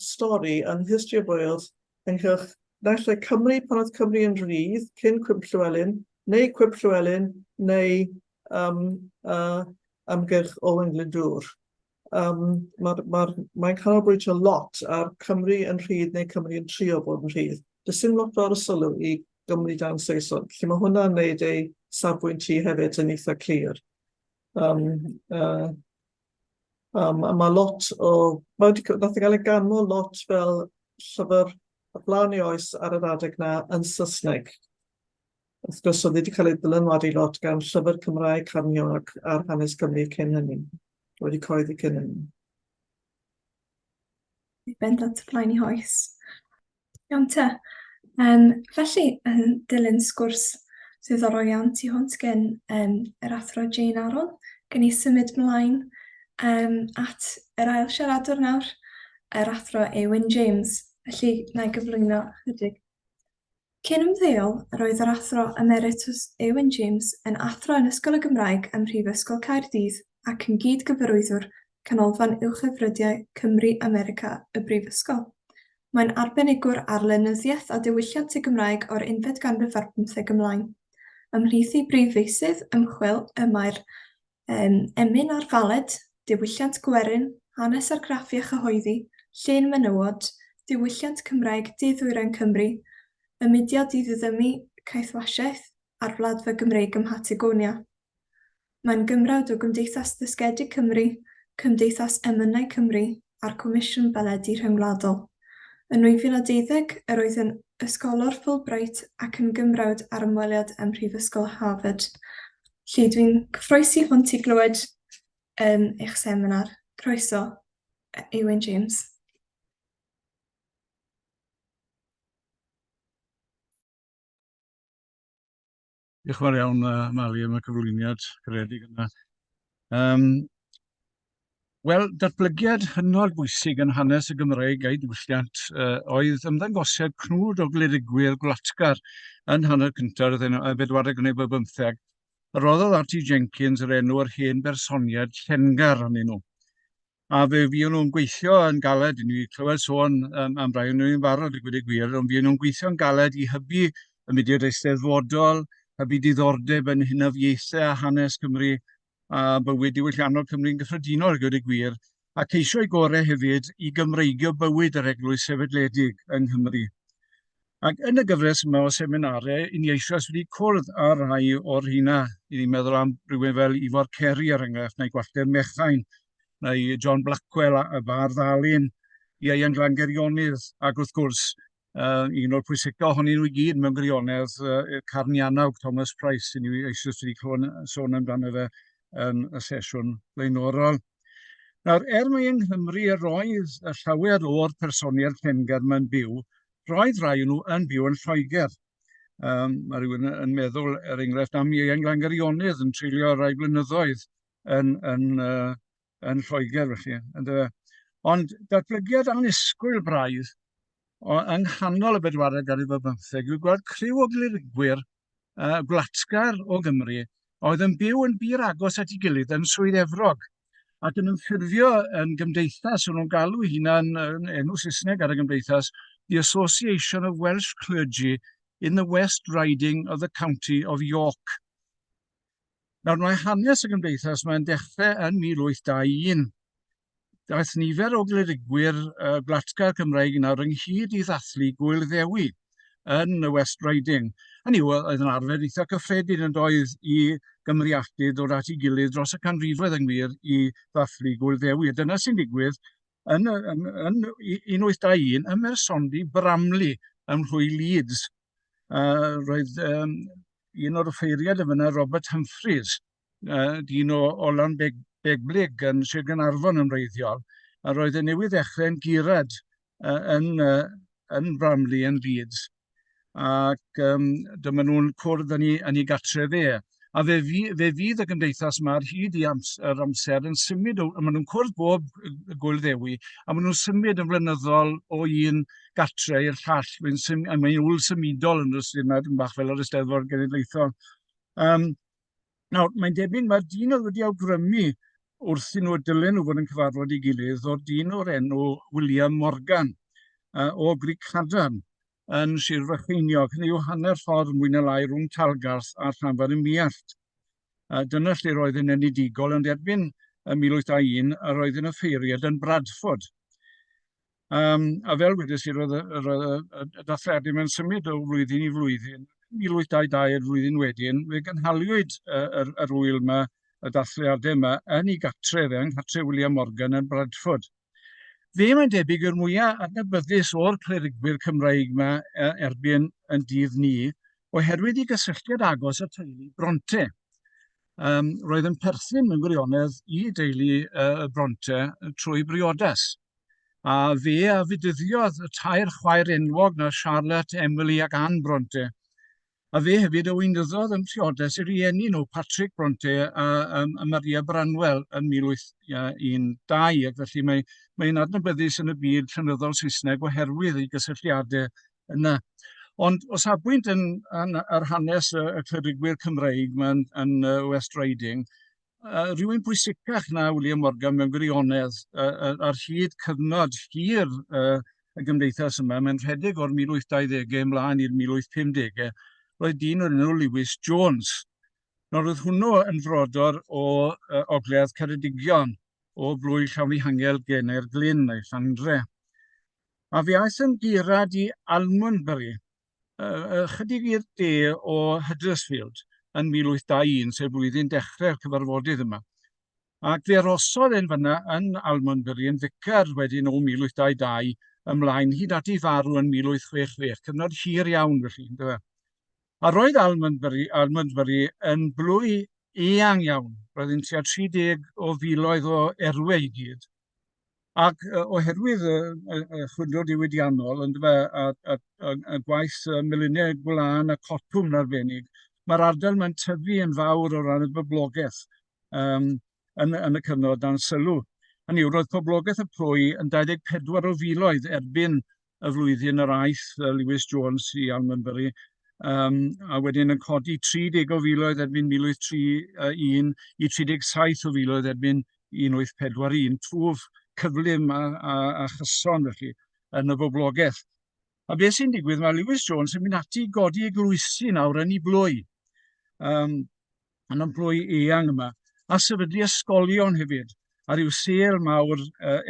S2: stori yn History of Wales ynghylch naill ai Cymru pan oedd Cymru yn rhydd cyn Cwm Llywelyn, neu Cwm Llywelyn, neu ymgyrch Owen Glyndŵr. Mae'n canolbwyntio lot ar Cymru yn rhydd neu Cymru yn trio bod yn rhydd. Does dim lot o'r sylw i Gymru dan Saeson, lle mae hwnna'n gwneud ei safbwynt i hefyd yn eitha clir. Mae lot o... Nath i gael ei ganmol lot fel llyfr y blaen i oes ar yr adeg na yn Saesneg. Wrth gwrs, oedd wedi cael ei ddylunwadu lot gan llyfr Cymraeg Carniog ar hanes Cymru cyn hynny. Wedi coeddi cyn hynny.
S1: Bendant y blaen i oes. Iawn te. Felly, yn dilyn sgwrs ddiddorol iawn tu hwnt gen yr athro Jane Aron, gen i symud mlaen at yr ail siaradwr nawr, yr athro Wyn James. Felly, na i gyflwyno chydig. Cyn ymddeol, roedd yr athro emeritus Wyn James yn athro yn Ysgol y Gymraeg ym Mhrifysgol Caerdydd ac yn gyd-gyfarwyddwr Canolfan Uwchhyfrydiau Cymru America y Brifysgol. Mae'n arbenigwr ar lenyddiaeth a diwylliant y Gymraeg o'r 11 ar 15 ymlaen. Ymhlith i brif feisydd ymchwil y mae'r emyn ar faled, diwylliant gwerin, hanes argraffu a chyhoeddi, llên menywod, diwylliant Cymraeg Dydd-Wyren Cymru, y mudiad i ddiddymu caethwasiaeth a'r wladfa Gymreig ym Mhatagonia. Mae'n gymrawd o Gymdeithas Ddysgedig Cymru, Cymdeithas Emynau Cymru a'r Comisiwn Beledu Rhyngwladol. Yn 2012, yr oedd yn ysgolor Fulbright ac yn gymrawd ar ymweliad ym Mhrifysgol Harvard. Lle dwi'n cyffroesi hwnt i glywed eich seminar. Croeso i Wyn James.
S5: Diolch yn fawr iawn, Mali, am y cyflwyniad caredig yna. Wel, datblygiad hynod bwysig yn hanes y Gymreig a'i diwylliant oedd ymddangosiad cnwd o gledigwyr gwlatgar yn hanner cyntaf y bedwaredd ganrif ar 15. Roddodd R.T. Jenkins yr enw yr hen bersoniad llengar arnyn nhw. A fe fuon nhw'n gweithio yn galed, ni clywed sôn am rai nhw'n barod y gweud y gwir, ond fuon nhw'n gweithio'n galed i hybu y mudiad eisteddfodol, hybu diddordeb yn hynafieithau a hanes Cymru, a bywyd diwylliannol Cymru'n gyffredinol y gweud y gwir, a ceisio ei gorau hefyd i gymreigio bywyd yr eglwys sefydledig yng Nghymru. Ac yn y gyfres yma o seminarau, i ni eisoes wedi cwrdd ar rai o'r hynna. I ni'n meddwl am rhywun fel Ifor Ceri ar enghraifft, neu Gwallter Mechain, neu John Blackwell a Bardd Alun, Ieuan Glangerionnydd, ac wrth gwrs, un o'r pwysica ohonyn nhw i gyd mewn gwirionedd, Carnianawg Thomas Price, i ni eisoes wedi sôn amdano fe yn y sesiwn blaenorol. Nawr, mae yng Nghymru roedd y llawer o'r personiad llengar mewn byw, roedd rai nhw yn byw yn Lloegr. Mae rhywun yn meddwl, enghraifft, am Ieuan Glangerionnydd yn treulio rai blynyddoedd yn Lloegr, felly. Ond datblygiad annisgwyl braidd yng nghanol y bedwaredd ganrif ar 15, yw gweld criw o gledigwyr gwlatgar o Gymru oedd yn byw yn bir agos at ei gilydd yn Swydd Efrog, ac yn ymffurfio yn gymdeithas, o'n nhw'n galw hunain enw Saesneg ar y gymdeithas, the Association of Welsh Clergy in the West Riding of the County of York. Nawr, mae hanes y gymdeithas mae'n dechrau yn 1821. Daeth nifer o gledigwyr gwlatgar Cymreig nawr ynghyd i ddathlu Gwyl Dewi yn y West Riding. Hynny yw, oedd yn arfer eitha cyffredin yn doedd i gymriadur dod at ei gilydd dros y canrifoedd yng Nghymru i ddathlu Gwyl Dewi. Dyna sy'n digwydd yn 1821 ym Mersondi Bramley ym Mhlwy Leeds. Roedd un o'r ffeiriad yma, Robert Humphreys, dyn o Olan Beglig yn Sir Gaernarfon yn wreiddiol, a roedd e newydd ddechrau'n gurad yn Bramley yn Leeds. Ac dyma nhw'n cwrdd yn ei gartref e. A fe fydd y gymdeithas yma ar hyd yr amser yn symud, maen nhw'n cwrdd bob Gwyl Dewi, a maen nhw'n symud yn flynyddol o un gartre i'r llall. Mae'n wl symudol yn ystod bach fel yr Eisteddfod Genedlaethol. Nawr, mae'n debyg mae dyn oedd wedi awgrymu wrthyn nhw dilyn nhw fod yn cyfarfod ei gilydd o'r dyn o'r enw William Morgan o Grug Cadarn yn Sir Frycheiniog. Hynny yw hanner ffordd mwy na lai rhwng Talgarth a Llanfair y Muallt. Dyna lle roedd yn enedigol yn derbyn 1821 a roedd yn y ffeiriad yn Bradford. A fel wedys i, roedd y dathliadau mewn symud o flwyddyn i flwyddyn. 1822 y flwyddyn wedyn, fe gynhaliwyd yr wyl yma, y dathliadau yma, yn ei gartref yng Nghartref William Morgan yn Bradford. Fe mae'n debyg yw'r mwyaf adnabyddus o'r clerigwyr Cymreig yma erbyn yn dydd ni, oherwydd ei gysylltiad agos y teulu Bronte. Roedd yn perthyn mewn gwirionedd i deulu Bronte trwy briodas. A fe a fududdiodd y tair chwaer enwog na Charlotte, Emily ac Anne Bronte. A fe hefyd o weindyddodd yn priodas i'r rieni nhw, Patrick Bronte a Maria Branwell yn 1812. Ac felly mae'n adnabyddus yn y byd llenyddol Saesneg oherwydd ei gysylltiadau yna. Ond o safbwynt ar hanes y clerigwyr Cymreig yn West Riding, rhywun pwysicach na William Morgan mewn gwirionedd ar hyd cyfnod hir y gymdeithas yma, mae'n rhedeg o'r 1820au ymlaen i'r 1850au, roedd dyn o'r enw Lewis Jones. Nawr oedd hwnnw yn frodor o ogledd Ceredigion, o blwy Llawihangel Gener Glyn neu Llandre. A fe aeth yn gurad i Almondbury, chydig i'r de o Huddersfield yn 1821, sef blwyddyn dechrau'r cyfarfodydd yma. Ac fe arosodd e'n fyna yn Almondbury yn ddicar wedyn o 1822 ymlaen hyd at ei farw yn 1866, cyfnod hir iawn felly. A roedd Almondbury yn blwy eang iawn. Roedd hi'n tua 30 o filoedd o erwe i gyd. Ac oherwydd y chwilio diwydiannol y gwaith miliniau gwlan a cotwm yn arbennig, mae'r ardal mae'n tyfu yn fawr o ran y boblogaeth yn y cyfnod dan sylw. Hynny yw, roedd poblogaeth y plwy yn 24 o filoedd erbyn y flwyddyn yr aeth Lewis Jones i Almondbury, a wedyn yn codi 30 o filoedd erbyn 1831 i 37 o filoedd erbyn 1841, twf cyflym a chyson felly yn y boblogaeth. A beth sy'n digwydd, mae Lewis Jones yn mynd ati i godi eglwysi nawr yn ei blwy, yn y blwy eang yma, a sefydlu ysgolion hefyd, a ryw sêl mawr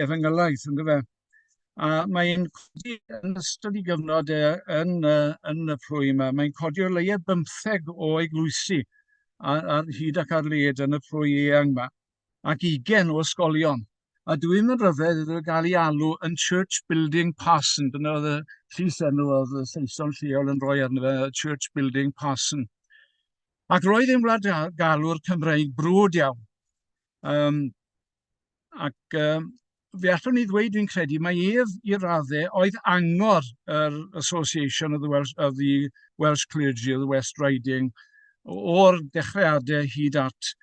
S5: efengylaeth, ynddo fe. A mae'n codi yn ystod i gyfnod yn y plwy yma, mae'n codi o leia 15 o eglwysi ar hyd ac ar led yn y plwy eang yma, ac 20 o ysgolion. A dwi'n yn ryfedd iddo gael ei alw yn Church Building Parson. Dyna oedd y llys enw oedd y Saeson lleol yn rhoi arno fe, Church Building Parson. Ac roedd e'n wladgalwr Cymreig brwd iawn. Fe allwn ni ddweud, dwi'n credu, mae ef i raddau oedd angor yr Association of the Welsh Clergy of the West Riding o'r dechreuadau hyd at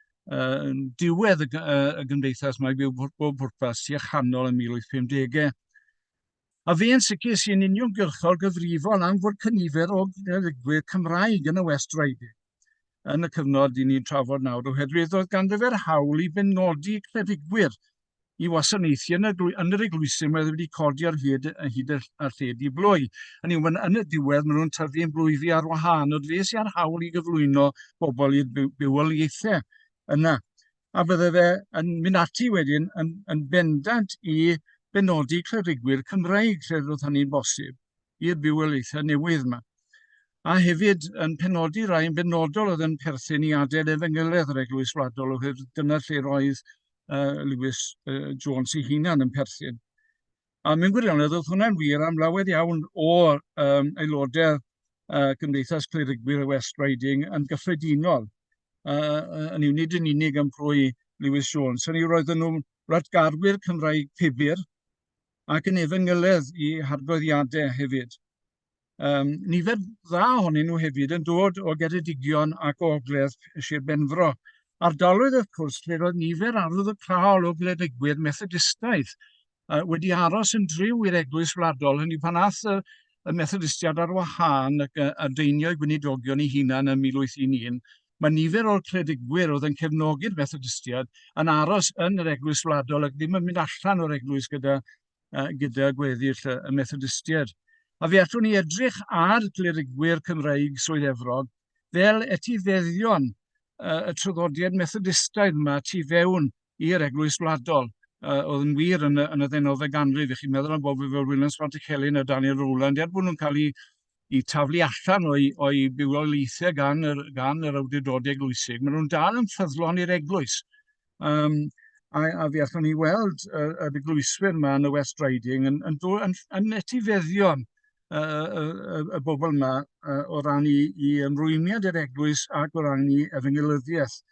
S5: diwedd y gymdeithas mae bob pwrpas tua chanol yn 1850. A fe yn sicr sy'n uniongyrchol gyfrifol am fod cynifer o gynulleidfaoedd Cymraeg yn y West Riding yn y cyfnod i ni'n trafod nawr, oherwydd oedd ganddo fe'r hawl i benodi clerigwyr i wasanaethu yn yr eglwysi mae wedi codi ar hyd ar lled i blwy. Yn y diwedd, maen nhw'n tyfu'n blwyfi ar wahân, oedd fe sy'n ar hawl i gyflwyno bobl i'r bywoliaethau yna. A bydde fe yn mynd ati wedyn yn bendant i benodi clerigwyr Cymreig lle roedd hynny'n bosib i'r bywoliaethau newydd yma. A hefyd yn penodi rai yn benodol oedd yn perthyn i adael efengyledd yr Eglwys Wladol, oherwydd dyna lle roedd Lewis Jones ei hunan yn perthyn. A mewn gwirionedd oedd hwnna'n wir am lawer iawn o aelodau Gymdeithas Clerigwyr y West Riding yn gyffredinol. Yn nid yn unig yn plwy Lewis Jones. Hynny roedden nhw'n radgarwyr Cymraeg pibir ac yn efengyledd i hargoeddiadau hefyd. Nifer dda ohonyn nhw hefyd yn dod o Geredigion ac o Ogledd Sir Benfro. Ardaloedd wrth gwrs lle roedd nifer arwydd y claol o glerigwyr Methodistaidd wedi aros yn driw i'r Eglwys Wladol. Hynny pan ath y Methodistiad ar wahân ac a deinio i gweinidogion ei hunan yn 1811, mae nifer o'r clerigwyr oedd yn cefnogi'r Methodistiad yn aros yn yr Eglwys Wladol ac ddim yn mynd allan o'r eglwys gyda gweddill y Methodistiad. A fe allwn ni edrych ar glerigwyr Cymreig Swydd Efrog fel etifeddion y traddodiad Methodistaidd yma tu fewn i'r Eglwys Wladol. Oedd yn wir yn y 19th ganrif. Chi'n meddwl am bobl fel Gwynllan a Daniel Rowland, bod nhw'n cael eu taflu allan o'i bywoliaethau gan yr awdurdodau eglwysig. Maen nhw'n dal yn ffyddlon i'r eglwys. A fe allwn ni weld yr eglwyswyr yma yn y West Riding yn etifeddion y bobl yma o ran i ymrwymiad i'r eglwys ac o ran i efengylyddiaeth.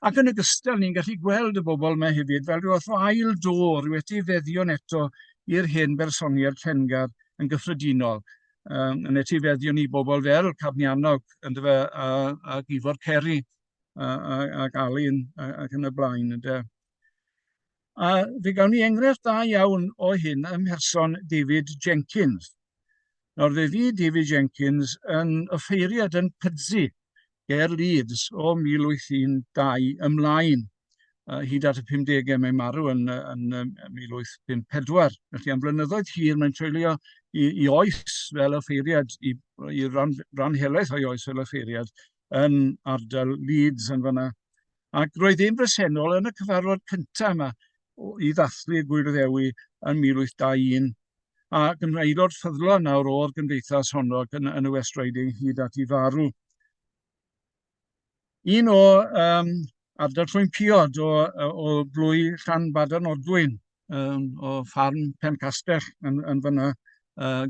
S5: Ac yn ogystal, ni'n gallu gweld y bobl yma hefyd fel rhyw fath o ail dor, rhyw etifeddion eto i'r hen bersoniad Llengar yn gyffredinol. Yn etifeddion i bobl fel Cabnianog a Gifor Ceri ac Alun ac yn y blaen. A fe gawn ni enghraifft da iawn o hyn ym mherson David Jenkins. Nawr fe fu David Jenkins yn offeiriad yn Pydsi, ger Leeds o 1812 ymlaen, hyd at y 50au mae'n marw yn 1854. Felly am blynyddoedd hir mae'n treulio i oes fel offeiriad, i ran helaeth o'i oes fel offeiriad yn ardal Leeds yn fanna. Ac roedd e'n bresennol yn y cyfarfod cyntaf yma i ddathlu Gwirdewi yn 1821. Ac yn aelod ffyddlon nawr o'r gymdeithas honno yn y West Riding hyd at ei farw. Un o ardal Trwyn Piod o blwy Llanbadarn Odwyn, o ffarm Pencastell yn fyna,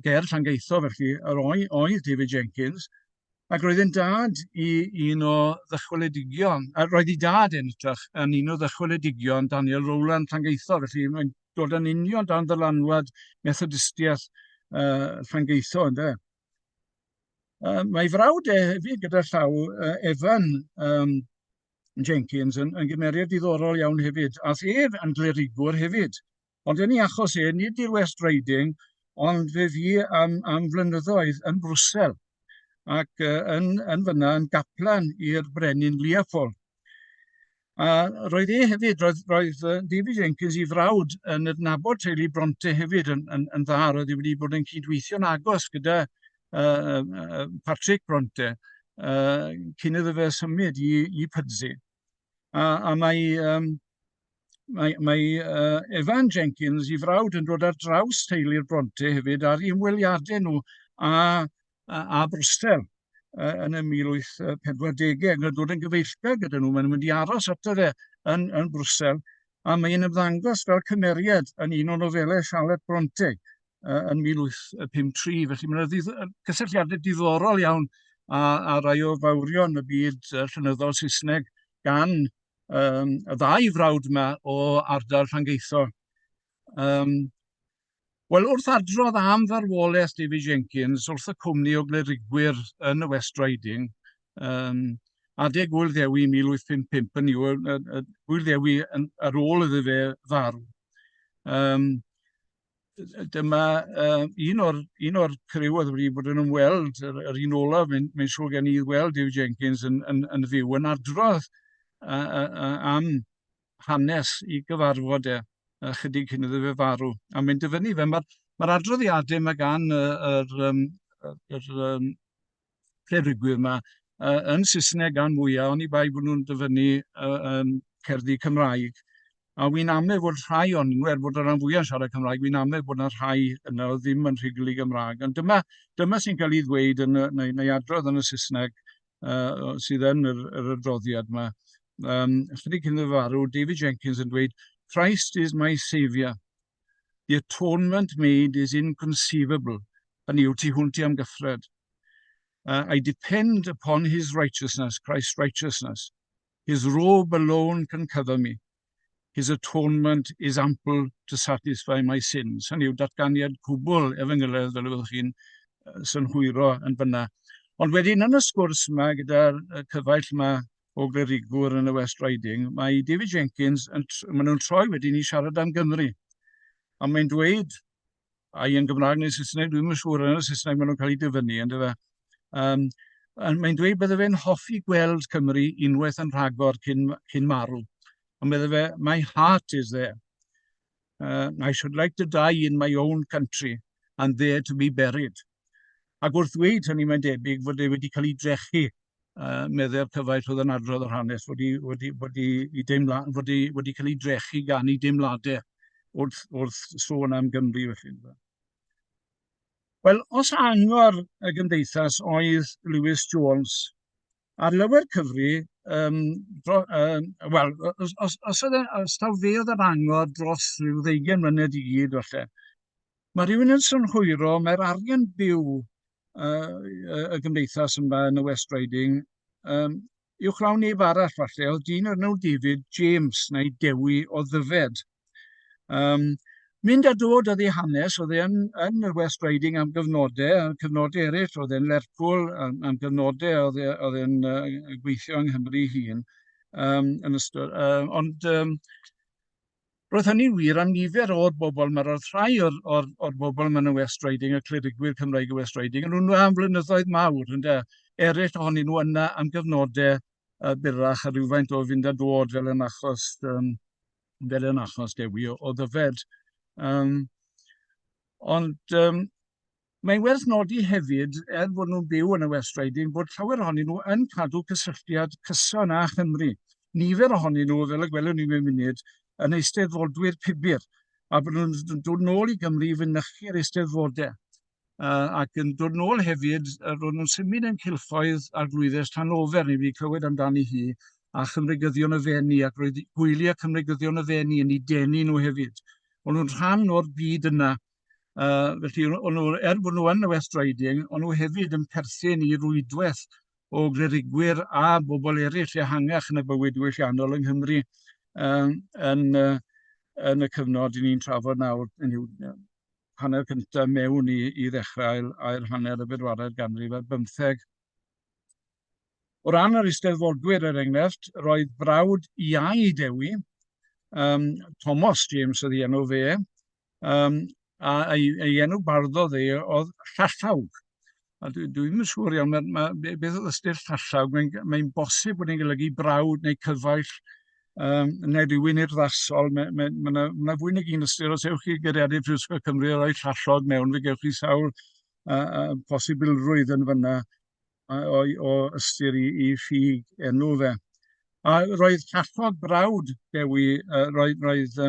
S5: ger Llangeitho felly, yr oedd David Jenkins. Ac roedd yn dad i un o ddychweledigion, a roedd ei dad yn un o ddychweledigion Daniel Rowland Llangeitho, felly mae'n dod yn union dan ddylanwad Methodistiaeth Llangeitho, ynddo. Mae frawd hefyd gyda llaw Evan Jenkins yn gymeriad diddorol iawn hefyd, a ef yn glerigwr hefyd. Ond yn ei achos nid i'r West Riding, ond fe fi am flynyddoedd yn Brwsel, ac yn fyna yn gaplan i'r brenin Leopold. A roedd hefyd, roedd David Jenkins i frawd yn adnabod teulu Bronte hefyd yn dda, roedd wedi bod yn cydweithio'n agos gyda Patrick Bronte cyn iddo fe symud i Pydsi. A mae Evan Jenkins i frawd yn dod ar draws teulu'r Bronte hefyd ar ymweliadau nhw a Brwsel yn y 1840au, yn dod yn gyfeillgar gyda nhw. Maen nhw'n mynd i aros ato fe yn Brwsel, a mae'n ymddangos fel cymeriad yn un o nofelau Charlotte Bronte yn 1853. Felly mae'n cysylltiadau diddorol iawn a rai o fawrion y byd llenyddol Saesneg gan y ddau frawd yma o ardal Llangeitho. Wel, wrth adrodd am farwolaeth David Jenkins, wrth y cwmni o glerigwyr yn y West Riding, adeg Gwyl Dewi 1855 yn yw, Gwyl Dewi ar ôl iddo fe farw. Dyma un o'r criw oedd wedi bod yn ymweld, yr un olaf, mae'n siŵr gen i weld David Jenkins yn fyw, yn adrodd am hanes i gyfarfod chydig cyn iddo fe farw. A mae'n dyfynnu fe, mae'r adroddiadau yma gan yr clerigwyr yma yn Saesneg gan mwyaf, ond i bai bod nhw'n dyfynnu cerddi Cymraeg. A wy'n amau bod rhai o'n nhw, bod yr rhan fwyaf siarad Cymraeg, wy'n amau bod yna rhai yna o ddim yn rhuglu Gymraeg. Ond dyma sy'n cael ei ddweud neu adrodd yn y Saesneg sydd yn yr adroddiad yma. Chydig cyn iddo farw, David Jenkins yn dweud, Christ is my saviour. The atonement made is inconceivable. Hynny yw, tu hwnt i am gyffred. I depend upon his righteousness, Christ's righteousness. His robe alone can cover me. His atonement is ample to satisfy my sins. Hynny yw, datganiad cwbl efengyloedd fel ydych chi'n synhwyro yn fyna. Ond wedyn yn y sgwrs yma gyda'r cyfaill yma o glerigwr yn y West Riding, mae David Jenkins, maen nhw'n troi wedyn i siarad am Gymru. A mae'n dweud, a yn Gymraeg neu Saesneg, dwi'n yn siŵr yn y Saesneg maen nhw'n cael ei dyfynnu, ynddo fe. Mae'n dweud bydde fe'n hoffi gweld Cymru unwaith yn rhagor cyn marw. Ond bydde fe, my heart is there. I should like to die in my own country and there to be buried. Ac wrth ddweud hynny mae'n debyg fod e wedi cael ei drechu medde'r cyfaill oedd yn adrodd yr hanes wedi cael ei drechu gan ei deimladau wrth sôn am Gymru. Wel, os angor y gymdeithas oedd Lewis Jones, ar lywer cyfri, wel, os taw fe oedd yr angor dros rhyw 20 mlynedd i gyd, falle, mae rhywun yn synhwyro, mae'r arian byw y gymdeithas yma yn y West Riding, uwchlaw neb arall falle, oedd dyn o'r nhw David James neu Dewi o Ddyfed. Mynd a dod oedd ei hanes, oedd yn y West Riding am cyfnodau eraill, oedd e'n Lerpwl am gyfnodau, oedd e'n gweithio yng Nghymru hun. Ond roedd hynny wir am nifer o'r bobl, mae'r rhai o'r bobl yma yn y West Riding, y clerigwyr Cymreig y West Riding, yn nhw'n am flynyddoedd mawr, eraill ohonyn nhw yna am gyfnodau byrrach a rhywfaint o fynd a dod fel yn achos Dewi o Ddyfed. Ond mae'n werth nodi hefyd, bod nhw'n byw yn y West Riding, bod llawer ohonyn nhw yn cadw cysylltiad cyson â Chymru. Nifer ohonyn nhw, fel y gwelwn ni mewn munud, yn eisteddfodwyr pibir, a bod nhw'n dod nôl i Gymru i fynychu'r eisteddfodau. Ac yn dod nôl hefyd, roedd nhw'n symud yn cilffoedd ar glwyddus Llanofer, ni wedi clywed amdani hi, a Chymreigyddion y Fenni, ac roedd gwyliau Cymreigyddion y Fenni yn ei denu nhw hefyd. Ond nhw'n rhan o'r byd yna. Felly, bod nhw yn y West Riding, ond nhw hefyd yn perthyn i rwydwaith o glerigwyr a bobl eraill ehangach yn y bywyd diwylliannol yng Nghymru yn y cyfnod ni'n trafod nawr, hanner cyntaf mewn i ddechrau a'r hanner y bedwaredd ganrif ar 15. O ran yr eisteddfodwyr enghraifft, roedd brawd iau Dewi, Thomas James oedd ei enw fe, a ei enw barddodd oedd Llallawg. A dwi'n yn siŵr iawn, beth oedd ystyr Llallawg, mae'n bosib bod ni'n golygu brawd neu cyfaill neu rhywun urddasol. Mae fwy nag un ystyr, os ewch chi gyrraedd Prifysgol Cymru a rhoi Llallawg mewn, fe gewch chi sawl posibilrwydd yn fyna o ystyr i ffug enw fe. A roedd Llallawg brawd Dewi, roedd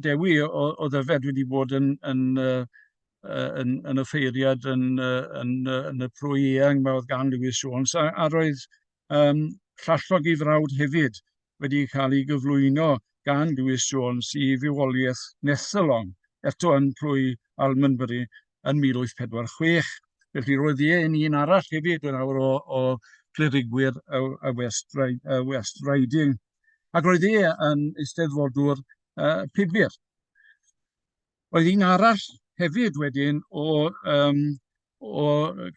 S5: Dewi o Ddyfed wedi bod yn y ffeiriad yn y pro eang mae oedd gan Lewis Jones, a roedd Llallawg ei frawd hefyd wedi cael ei gyflwyno gan Lewis Jones i fywoliaeth Nethelong, eto yn plwy Almondbury yn 1846. Felly roedd yn un arall hefyd yn awr o clerigwyr y West Riding. Ac roedd yn eisteddfodwr pibir. Roedd un arall hefyd wedyn o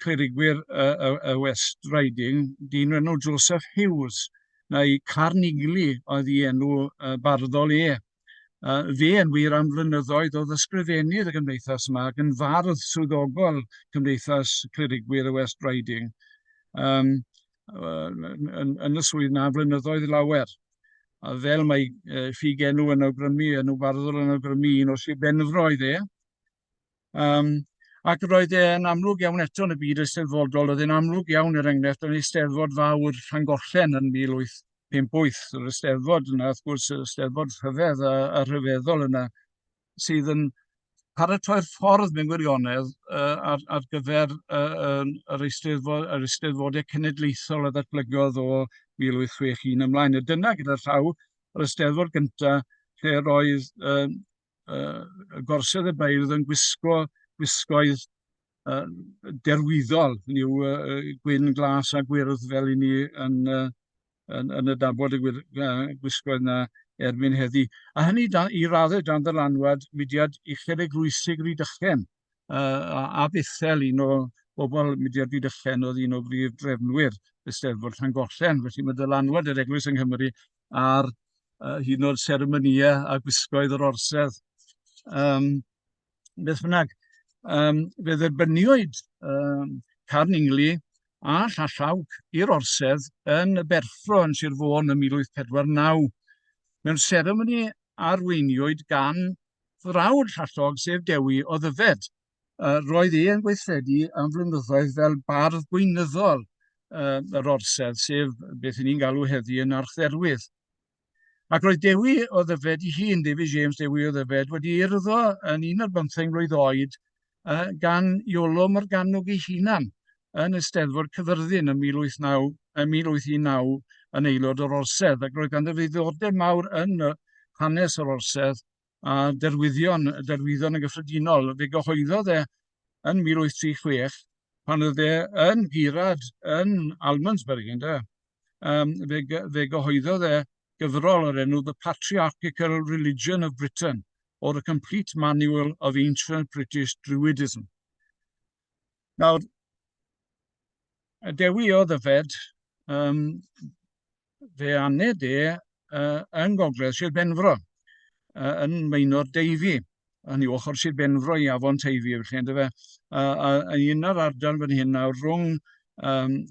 S5: clerigwyr y West Riding, dyn enw Joseph Hughes, neu Carnigli oedd ei enw barddol Fe yn wir am flynyddoedd oedd ysgrifennydd y gymdeithas yma ac yn fardd swyddogol Cymdeithas Clerigwyr y West Riding yn y swydd na flynyddoedd lawer. A fel mae ffug enw yn awgrymu, enw barddol yn awgrymu, un o Sir Benfro oedd ac roedd e'n amlwg iawn eto yn y byd eisteddfodol, oedd e'n amlwg iawn enghraifft yn eisteddfod fawr Llangollen yn 1858, yr eisteddfod yna, wrth gwrs, yr eisteddfod rhyfedd a rhyfeddol yna, sydd yn paratoi'r ffordd mewn gwirionedd ar gyfer yr eisteddfodau cenedlaethol a ddatblygodd o 1861 ymlaen. A dyna gyda llaw yr eisteddfod gyntaf lle roedd gorsedd y beirdd yn gwisgoedd derwyddol, gwyn, glas a gwyrdd fel i ni yn y dabod y gwisgoedd yna erbyn heddi. A hynny i raddau dan ddylanwad mudiad uchel eglwysig Rhydychen a Bethel, un o bobl mudiad Rhydychen oedd un o brif drefnwyr eisteddfod Llangollen. Felly mae dylanwad yr Eglwys yng Nghymru ar hyd yn oed seremonia a gwisgoedd yr orsedd. Beth bynnag, fe dderbyniwyd Carningli a Llallawg i'r orsedd yn y Berffro yn Sir Fôn ym 1849. Mewn seremoni arweiniwyd gan frawd Llallawg, sef Dewi o Ddyfed. Roedd e'n gweithredu am flynyddoedd fel bardd gweinyddol yr orsedd, sef beth ni'n galw heddi yn artherwydd. Ac roedd Dewi o Ddyfed ei hun, David James Dewi o Ddyfed, wedi urddo yn 11 mlwydd oed gan Iolo Morgannwg ei hunan yn Eisteddfod Cyfyrddin yn 1819 yn aelod o'r orsedd, ac roedd ganddo ddiddordeb mawr yn hanes yr orsedd a derwyddon y gyffredinol. Fe gyhoeddodd yn 1836, pan oedd yn Girad yn Almondsbury, fe gyhoeddodd gyfrol o'r enw The Patriarchal Religion of Britain, or a Complete Manual of Ancient British Druidism. Nawr, Dewi o Ddyfed, fe aned yn gogledd Sir Benfro, yn Mainor Dewi, yn ei ochr Sir Benfro i Afon Teifi, felly, ynddo fe. A un o'r ardal fan hyn nawr rhwng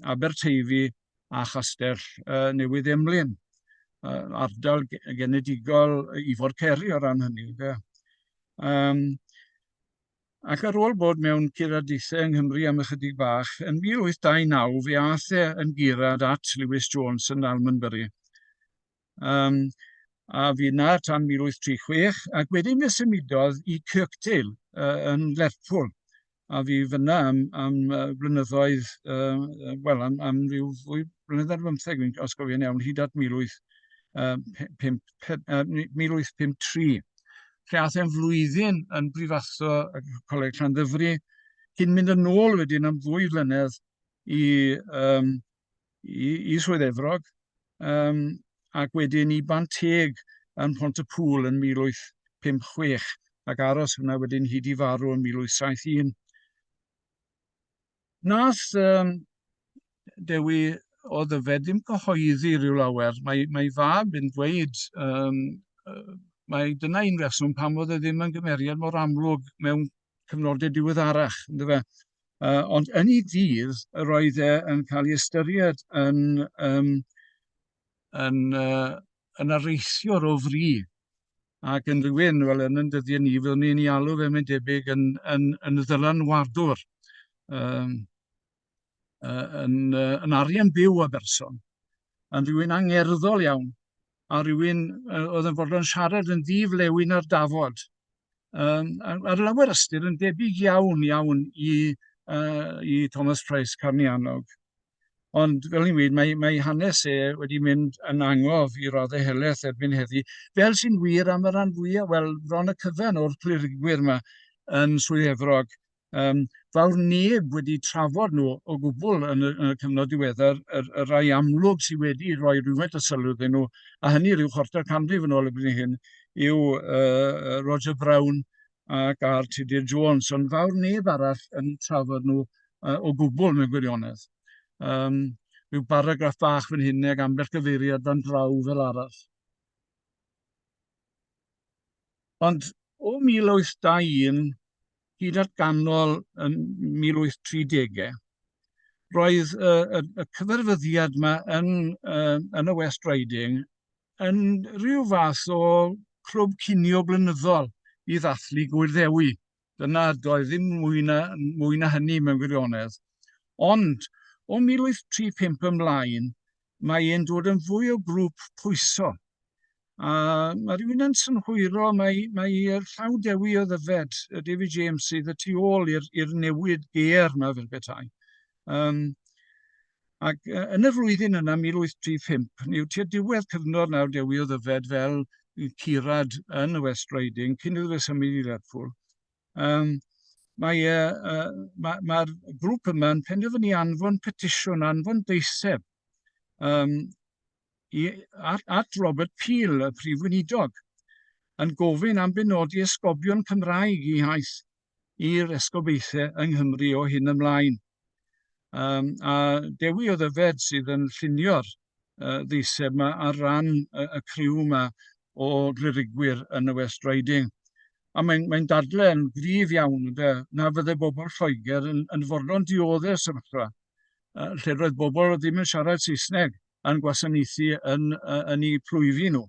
S5: Aberteifi a Chastell Newydd Emlyn, ardal genedigol i fod Ceri o ran hynny. Ac ar ôl bod mewn curadaethau yng Nghymru am ychydig bach, yn 1829 fe aeth yn Girad at Lewis Jones yn Almondbury. A fi yna tan 1836, ac wedyn fe symudodd i Kirkdale yn Lerpwl. A fi fyna am blynyddoedd, am ryw 15 dwi'n osgofio'n iawn, hyd at 1853. Lle aeth e'n flwyddyn yn brifathro y Coleg Llanddyfri, cyn mynd yn ôl wedyn am 2 flynedd i Swydd Efrog, ac wedyn i Banteg yn Pontypool yn 1856, ac aros hwnna wedyn hyd i farw yn 1871. Nath Dewi o Ddyfed ddim cyhoeddi rhyw lawer. Mae fab yn dweud, mae dyna un reswm pam oedd e ddim yn gymeriad mor amlwg mewn cyfnodau diweddarach. Ond yn ei ddydd, roedd e yn cael ei ystyried yn areithiwr o fri. Ac yn rhywun, wel yn dyddiau ni, fel ni'n ei alw fe mae'n debyg yn ddylanwadwr. Yn arian byw y berson, yn rhywun angerddol iawn, a rhywun oedd yn fodlon siarad yn ddiflewyn ar dafod. Ar lawer ystyr yn debyg iawn i Thomas Price Carnianog. Ond fel ni'n gweud, mae hanes e wedi mynd yn angof i raddau heleth erbyn heddi. Fel sy'n wir am y rhan fwyaf, wel, bron y cyfan o'r clyrigwyr yma yn Swydd Efrog, fawr neb wedi trafod nhw o gwbl yn y cyfnod diweddar, y rai amlwg sydd wedi rhoi rhywfaint o sylw iddyn nhw, a hynny ryw chwarter canrif yn ôl y blwyddyn hyn, yw Roger Brown ac Tudur Jones, ond fawr neb arall yn trafod nhw o gwbl mewn gwirionedd. Rhyw baragraff bach fan hyn ag ambell gyfeiriad fan draw fel arall. Ond o 1821 hyd at ganol yn 1830, roedd y cyfarfyddiad yma yn y West Riding yn rhyw fath o clwb cinio blynyddol i ddathlu Gwirdewi. Dyna doedd ddim mwy na hynny mewn gwirionedd. Ond o 1835 ymlaen, mae e'n dod yn fwy o grŵp pwyso. A mae rhywun yn synhwyro, mae llaw Dewi o Ddyfed, Wyn James, sydd y tu ôl i'r newid ger yma fel petai. Ac yn y flwyddyn yna, 1835, neu tua diwedd cyfnod nawr Dewi o Ddyfed fel curad yn y West Riding, cyn iddo fe symud i Lerpwl. Mae'r grŵp yma yn penderfynu anfon petisiwn, anfon deiseb, at Robert Peel, y prif weinidog, yn gofyn am benodi esgobion Cymraeg i haith i'r esgobeithau yng Nghymru o hyn ymlaen. A Dewi o Ddyfed sydd yn llunio'r ddeiseb yma ar ran y criw yma o glirigwyr yn y West Riding. A mae'n dadlau yn gryf iawn, na fydde bobl Lloegr yn fodlon dioddau'r sefyllfa, lle roedd bobl ddim yn siarad Saesneg yn gwasanaethu yn eu plwyfi nhw.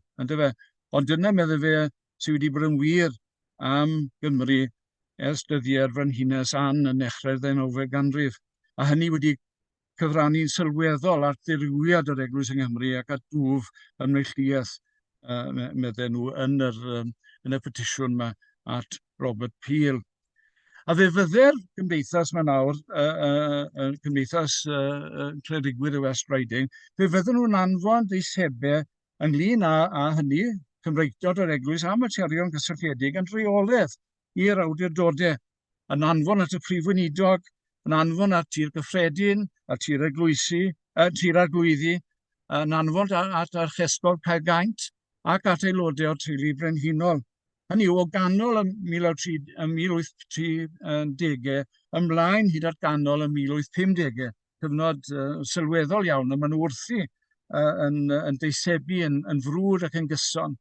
S5: Ond dyna meddwl fe sydd wedi bod yn wir am Gymru ers dyddiau'r frenhines an yn dechrau'r 19ef ganrif. A hynny wedi cyfrannu'n sylweddol at ddirwyad yr Eglwys yng Nghymru ac at dwf y neilltuaeth, medden nhw, yn y petisiwn yma at Robert Peel. A fe fydde'r cymdeithas yma nawr, cymdeithas clerigwyr y West Riding, fe fydden nhw'n anfon deisebau ynglyn â hynny, Cymreigdod yr Eglwys a materion cysylltiedig yn rheoledd i'r awdurdodau, yn anfon at y prif weinidog, yn anfon at tir gyffredin, at tir arglwyddi, yn anfon at archesgob Caergaint ac at aelodau o'r teulu brenhinol. Hynny yw, o ganol y 1830 ymlaen hyd at ganol y 1850, cyfnod sylweddol iawn, a maen nhw wrthi yn deisebu yn frwd ac yn gyson.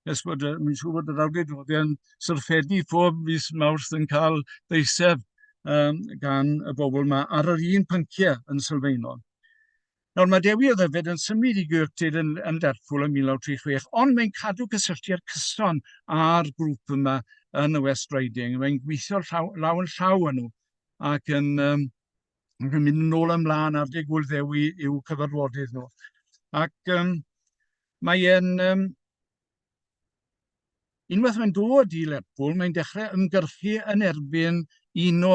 S5: Mi'n siŵr bod yr awdurdodau yn syrffedi pob mis Mawrth yn cael deiseb gan y bobl yma ar yr un pynciau yn sylfaenol. Nawr, mae Dewi o Ddyfed yn symud i Gyrtyd yn Lerpwl yn 1936, ond mae'n cadw cysylltiad cyson â'r grŵp yma yn y West Riding. Mae'n gweithio law yn llaw yn nhw ac yn mynd yn ôl ymlaen ar deg Dewi i'w cyfarfodydd nhw. Ac mae'n unwaith mae'n dod i Lerpwl, mae'n dechrau ymgyrchu yn erbyn un o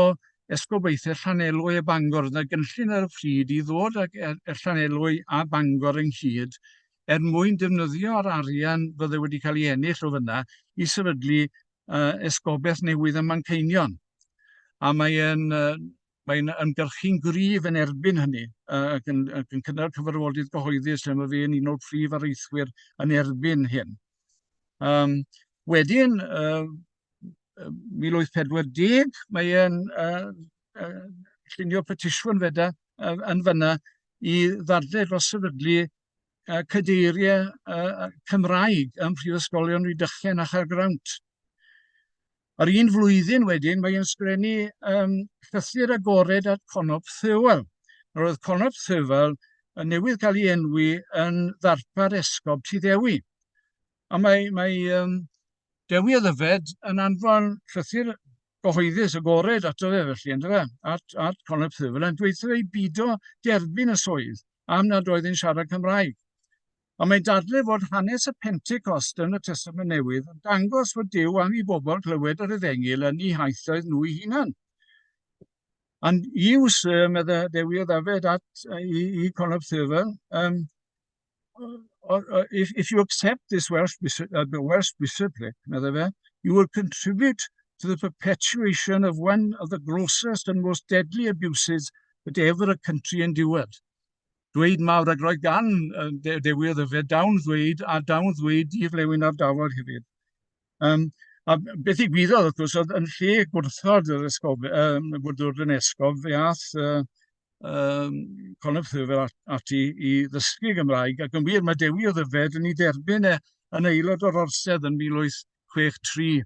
S5: esgobeithau Llanelwy a Bangor. Yna gynllun ar y pryd i ddod ag Llanelwy a Bangor ynghyd mwyn defnyddio'r arian fydde wedi cael ei ennill o fyna i sefydlu esgobaeth newydd ym Manceinion. A mae'n mae'n ymgyrchu'n gryf yn erbyn hynny, ac yn cynnal cyfarfodydd gyhoeddus lle mae fe'n un o'r prif arweithwyr yn erbyn hyn. Wedyn, 1840, mae'n llunio petisiwn feda yn fyna i ddadlau dros sefydlu cadeiriau Cymraeg ym Mhrifysgolion Rhydychen a Chaergrawnt. Ar un flwyddyn wedyn, mae'n sgrennu llythyr agored at Conop Thywel. Roedd Conop Thywel yn newydd cael ei enwi yn ddarpar esgob tu Dewi. A mae Dewi a Ddyfed yn anfon llythyr gyhoeddus agored ato fe felly, ynddo fe, at Conop Thywel, yn dweud ei bido derbyn y swydd am nad oedd yn siarad Cymraeg. A mae'n dadlau fod hanes y Pentecost yn y Testament Newydd yn dangos fod Duw am i bobl clywed yr Efengil yn eu haithoedd nhw eu hunan. And use, medde Dewi o Ddyfed i Conop Thywel, if you accept this Welsh bishopric, medde fe, you will contribute to the perpetuation of one of the grossest and most deadly abuses that ever a country endured. Dweud mawr ac roedd gan Dewi o Ddyfed dawn ddweud i flewyn ar dafod hefyd. A beth i gwyddoedd, wrth gwrs, oedd yn lle gwrthod yr esgob, gwrthod yn esgob, fe ath Conop Thywel ati i ddysgu Gymraeg, ac yn wir mae Dewi o Ddyfed yn ei derbyn yn aelod o'r orsedd yn 1863.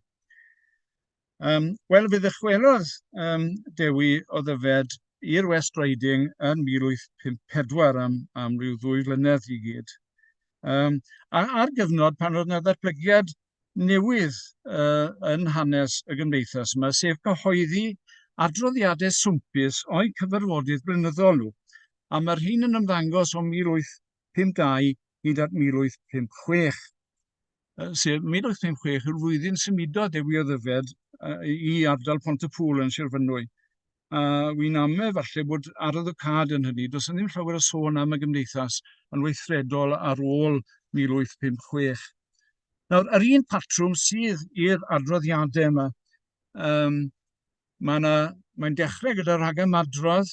S5: Wel, fe ddychwelodd Dewi o Ddyfed i'r West Riding yn 1854 am ryw 2 flynedd i gyd. A'r gyfnod pan oedd yna ddatblygiad newydd yn hanes y gymdeithas yma, sef cyhoeddi adroddiadau swmpus o'i cyfarfodydd blynyddol nhw. A mae'r hyn yn ymddangos o 1852 hyd at 1856. Sef 1856 yw'r flwyddyn symudodd Dewi o Ddyfed i ardal Pontypool yn Sir Fynwy. Wy'n ame falle bod arwyddocad yn hynny. Does ddim llawer o sôn am y gymdeithas yn weithredol ar ôl 1856. Nawr, yr un patrwm sydd i'r adroddiadau yma, mae'n dechrau gyda rhagymadrodd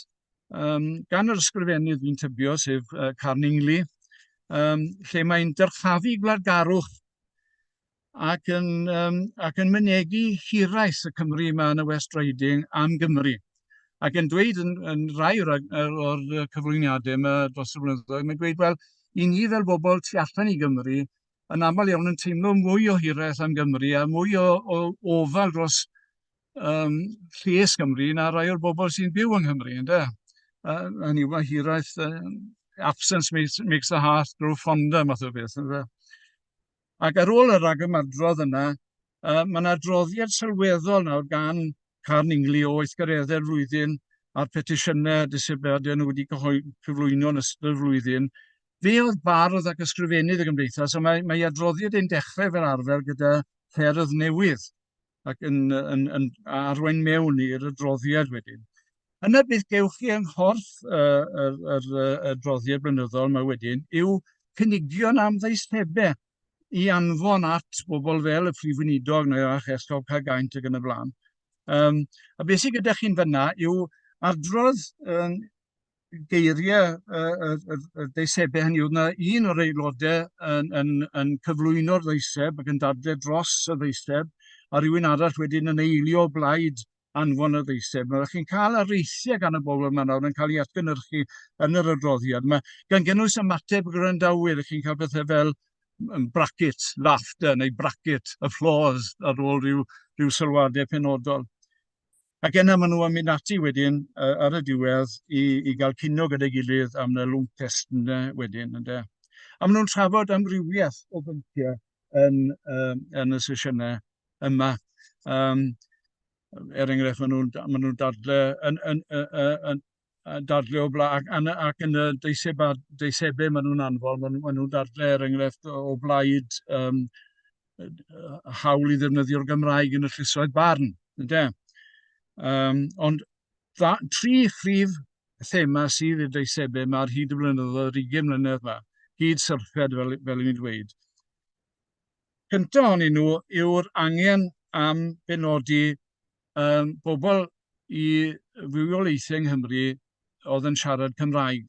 S5: gan yr ysgrifennydd fi'n tybio, sef Carningli, lle mae'n dyrchafu gwladgarwch ac yn mynegu hiraeth y Cymru yma yn y West Riding am Gymru. Ac yn dweud yn rai o'r cyflwyniadau yma dros y blynyddoedd, mae'n dweud, wel, i ni fel bobl tu allan i Gymru, yn aml iawn yn teimlo mwy o hiraeth am Gymru a mwy o ofal dros lles Gymru na rai o'r bobl sy'n byw yng Nghymru, ynddo? Hynny yw, mae hiraeth, absence makes the heart grow fonder, math o beth, ynddo? Ac ar ôl y rhagymadrodd yna, mae yna adroddiad sylweddol nawr gan Carningli o weithgareddau'r flwyddyn a'r petisiynau disgybliadau nhw wedi cyflwyno yn ystod y flwyddyn. Fe oedd bardd ac ysgrifennydd y gymdeithas, a mae adroddiad ein dechrau fel arfer gyda cerdd newydd ac yn arwain mewn i'r adroddiad wedyn. Yna beth gewch chi yng nghorff yr adroddiad blynyddol yma wedyn yw cynigion am ddeisebau i anfon at bobl fel y Prif Weinidog neu a Chesgob Caergaint ac yn y blaen. A beth sydd gyda chi'n fyna yw adrodd geiriau y deisebau hynny. Oedd yna un o'r aelodau yn cyflwyno'r ddeiseb ac yn dadlau dros y ddeiseb, a rhywun arall wedyn yn eilio blaid anfon y ddeiseb. Mae chi'n cael areithiau gan y bobl yma nawr yn cael ei atgynhyrchu yn yr adroddiad. Mae gan gynnwys ymateb gwrandawyr, chi'n cael bethau fel bracket, laughter neu bracket, applause ar ôl rhyw sylwadau penodol. Ac yna maen nhw yn mynd ati wedyn ar y diwedd i gael cino gyda'i gilydd am y lwng testunau wedyn. A maen nhw'n trafod amrywiaeth o bynciau yn y sesiynau yma. Enghraifft, maen nhw'n dadlau o blaid, ac yn y deisebau maen nhw'n anfon, maen nhw'n dadlau enghraifft o blaid hawl i ddefnyddio'r Gymraeg yn y llysoedd barn. Ond 3 phrif thema sydd i'r deisebau yma ar hyd y blynyddoedd, 20 mlynedd yma, hyd syrffed fel ni'n dweud. Cyntaf ohonyn nhw yw'r angen am benodi bobl i fwyolaethau yng Nghymru oedd yn siarad Cymraeg,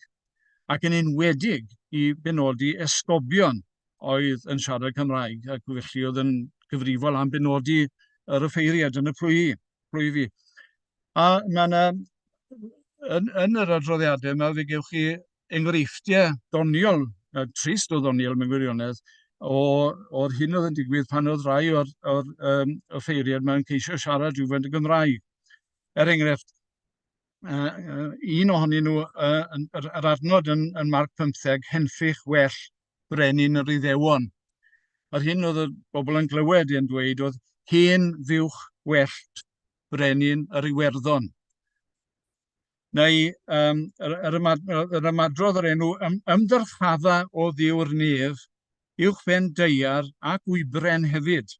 S5: ac yn enwedig I benodi esgobion oedd yn siarad Cymraeg, ac felly oedd yn gyfrifol am benodi yr offeiriad yn y plwyfi. A mae yna, yn yr adroddiadau yma, fe gewch chi enghreifftiau doniol, trist o ddoniol mewn gwirionedd, o'r hyn oedd yn digwydd pan oedd rai o'r offeiriad mae'n ceisio siarad rhywfaint y Gymraeg. Enghraifft, un ohonyn nhw, yr adnod yn marc 15, henffych well brenin yr Iddewon. Yr hyn oedd y bobl yn glywed yn dweud oedd hen fuwch wellt brenin yr Iwerddon. Neu yr ymadrodd yr enw ymdrchadda o ddiw'r nef, uwchben deiar ac wybren hefyd.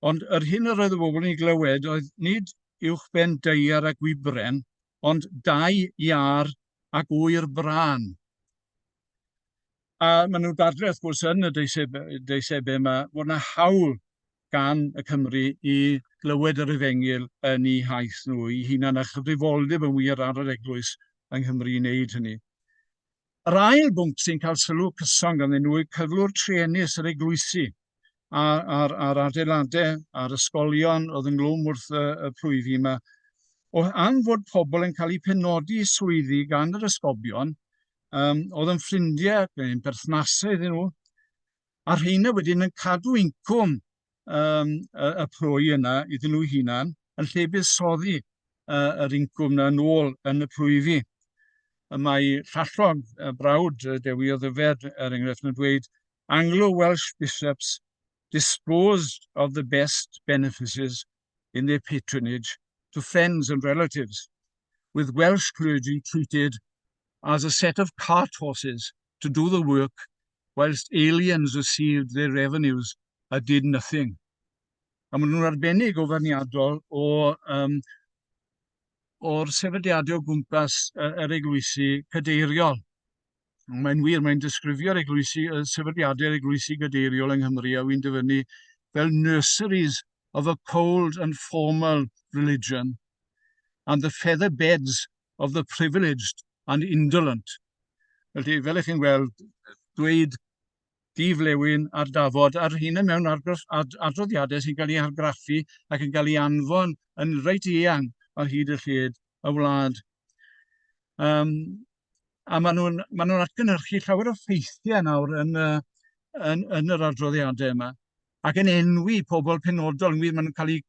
S5: Ond yr hyn yr oedd y bobl yn ei glywed oedd nid uwchben deiar ac wybren, ond dau iar ac wyr bran. A maen nhw'n dadle, wrth gwrs, yn y deisebau yma, bod yna hawl gan y Cymru I glywed yr Efengyl yn eu haith nhw, I hunan a chyfrifoldeb yn wir ar yr Eglwys yng Nghymru I wneud hynny. Yr ail bwnc sy'n cael sylw cyson ganddyn nhw yw cyflwr truenus yr Eglwysi a'r adeiladau, a'r ysgolion oedd yn glwm wrth y plwyfi yma. O am fod pobl yn cael eu penodi swyddi gan yr ysgobion, oedd yn ffrindiau, yn berthnasau iddyn nhw, a rheina wedyn yn cadw incwm y plwy yna iddyn nhw hunan, yn lle buddsoddi yr incwm yna nôl yn y plwyfi. Mae llallog brawd Dewi o Ddyfed, enghraifft, yn dweud, Anglo-Welsh bishops disposed of the best benefices in their patronage to friends and relatives, with Welsh clergy treated as a set of cart horses to do the work, whilst aliens received their revenues and did nothing. A maen nhw'n arbennig o ferniadol o'r sefydliadau o gwmpas yr Eglwysi cadeiriol. Mae'n wir, mae'n disgrifio'r sefydliadau'r Eglwysi cadeiriol yng Nghymru a wy'n dyfynnu fel nurseries of a cold and formal religion and the feather beds of the privileged and indolent. Felly, fel ych chi'n gweld, dweud diflewyn ar dafod ar hyn mewn adroddiadau sy'n cael ei argraffu ac yn cael ei anfon yn reit eang ar hyd y lled y wlad. A maen nhw'n atgynhyrchu llawer o ffeithiau nawr yn yr adroddiadau yma, ac yn enwi pobl penodol, maen nhw'n cael eu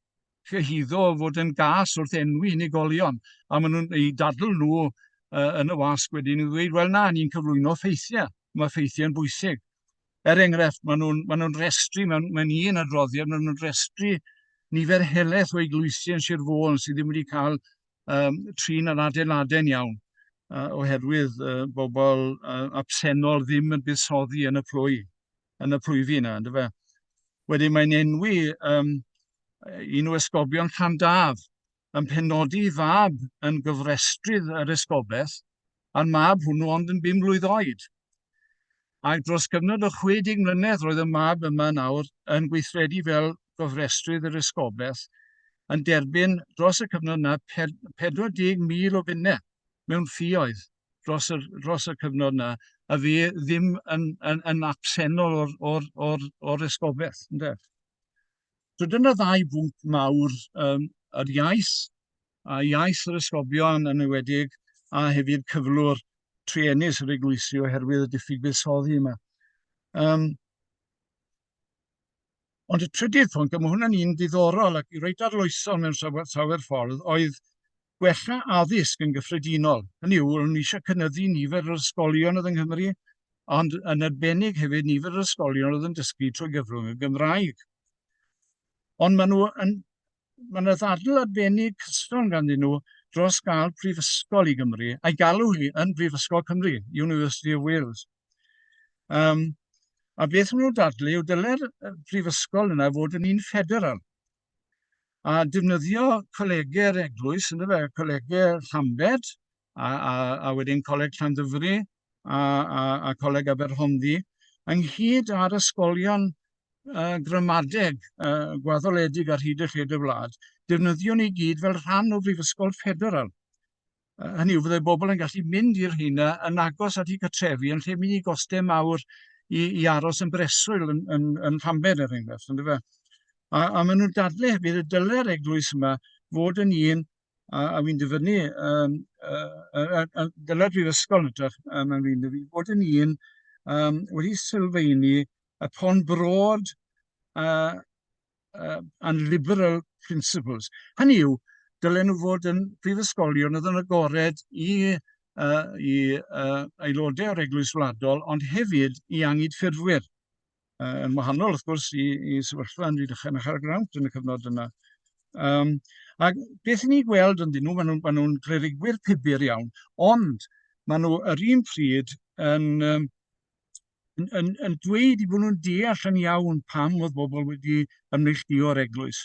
S5: cyhuddo fod yn gas wrth enwi unigolion, a maen nhw'n ei dadl nhw yn y wasg wedyn i ddweud, wel na, ni'n cyflwyno ffeithiau, mae ffeithiau'n bwysig. Enghraifft, maen nhw'n restru, mewn un adroddiad, maen nhw'n restru nifer helaeth o eglwysi yn Sir Fôn sydd ddim wedi cael trin yr adeiladau'n iawn, oherwydd bobl absennol ddim yn buddsoddi yn y plwyfi yna. Wedyn mae'n enwi un o esgobion Llandaf yn penodi fab yn gyfrestrydd yr esgobaeth, a'r mab hwnnw ond yn 5 mlwydd oed. Ac dros gyfnod o 60 mlynedd roedd y mab yma nawr yn gweithredu fel gofrestrydd yr esgobaeth, yn derbyn dros y cyfnod yna 40,000 o bunnau mewn ffïoedd dros y cyfnod yna, a fi ddim yn absennol o'r esgobaeth. So dyna ddau bwnc mawr, yr iaith, a iaith yr esgobion yn ewedig, a hefyd cyflwr truenus yr Eglwysi oherwydd y diffyg buddsoddi yma. Ond y trydydd pwnc, a mae hwnna'n un diddorol ac reit arloesol mewn llawer ffordd, oedd gwella addysg yn gyffredinol. Hynny yw, o'n eisiau cynyddu nifer yr ysgolion oedd yng Nghymru, ond yn arbennig hefyd nifer yr ysgolion oedd yn dysgu trwy gyfrwng y Gymraeg. Ond maen yna ddadl arbennig cyston ganddyn nhw dros gael prifysgol i Gymru, a'i galw hi yn Prifysgol Cymru, University of Wales. A beth maen nhw'n dadlu yw dyle'r prifysgol yna fod yn un ffederal. A defnyddio colegau'r Eglwys, colegau Llambed, a wedyn Coleg Llanddyfri, a Coleg Aberhonddu, ynghyd â'r ysgolion gramadeg gwaddoledig ar hyd y lled y wlad, defnyddio ni gyd fel rhan o Brifysgol Ffederal. Hynny yw, fydde bobl yn gallu mynd i'r hynna yn agos at eu cartrefi yn lle mynd i gostau mawr i aros yn breswyl yn Llambed er enghraifft. Yndyfe? A maen nhw'n dadlau hefyd y dylai'r eglwys yma fod yn un, a wy'n dyfynnu, dylai'r Brifysgol yn ydych, fod yn un wedi sylfaenu upon broad and liberal principles. Hynny yw, dylen nhw fod yn brifysgolion oedd yn agored i aelodau o'r eglwys wladol, ond hefyd i angydffurfwyr. Yn wahanol, wrth gwrs, i sefyllfa yn rhywbeth yn ochr y grawnt yn y cyfnod yna. Ac beth ni'n gweld yn dyn nhw, maen nhw'n clerigwyr pibir iawn, ond maen nhw yr un pryd yn dweud i bod nhw'n deall yn iawn pam oedd bobl wedi ymneilltuo'r eglwys,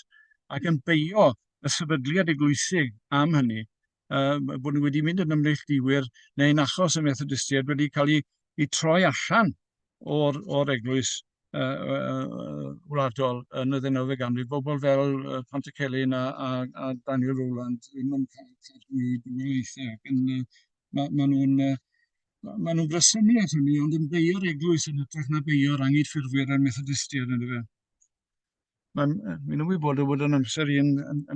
S5: ac yn beio y sefydliad eglwysig am hynny, bod nhw wedi mynd yn ymneilltuwyr neu'n achos y Methodistiaid wedi cael ei troi allan o'r eglwys wladol yn y 19eg ganrif. Bobl fel Pantycelyn a Daniel Rowland ddim yn cael dwyweithio. Maen nhw'n brysynu at hynny, ond yn beio'r eglwys yn ytrach na beio'r angydffurfwyr a'r Methodistiaid yn dyfe. Mi'n ymwybodol bod yn amser yn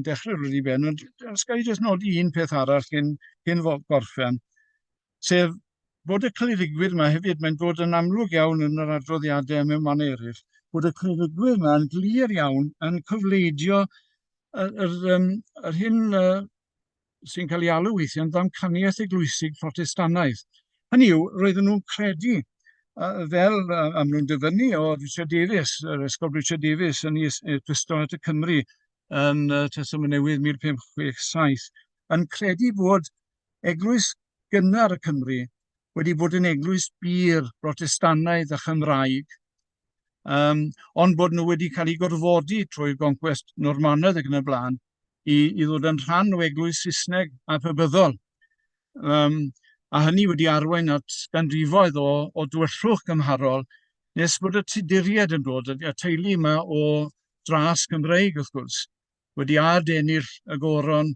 S5: dechrau rwy'n i ben. Os gael i jyst nodi un peth arall cyn gorffen, sef bod y clerigwyr yma hefyd, mae'n dod yn amlwg iawn yn yr adroddiadau mewn man eraill, bod y clerigwyr yma yn glir iawn yn cyfleidio yr hyn sy'n cael ei alw weithiau'n ddamcaniaeth eglwysig Protestannaidd. Hynny yw, roedden nhw'n credu, fel am nhw'n dyfynnu o Richard Davies, yr Ysgol Richard Davies yn Ysgafell y Cymru yn Testament Newydd 1567, yn credu bod eglwys gynnar y Cymru wedi bod yn eglwys bir Protestannaidd a Chymraeg, ond bod nhw wedi cael ei gorfodi trwy'r goncwest Normanaidd ac yn y blaen i ddod yn rhan o eglwys Saesneg a Pybyddol. A hynny wedi arwain at ganrifoedd o dwyllwch gymharol, nes bod y tuduriaid yn dod, y teulu yma o dras Cymreig wrth gwrs, wedi adenu'r goron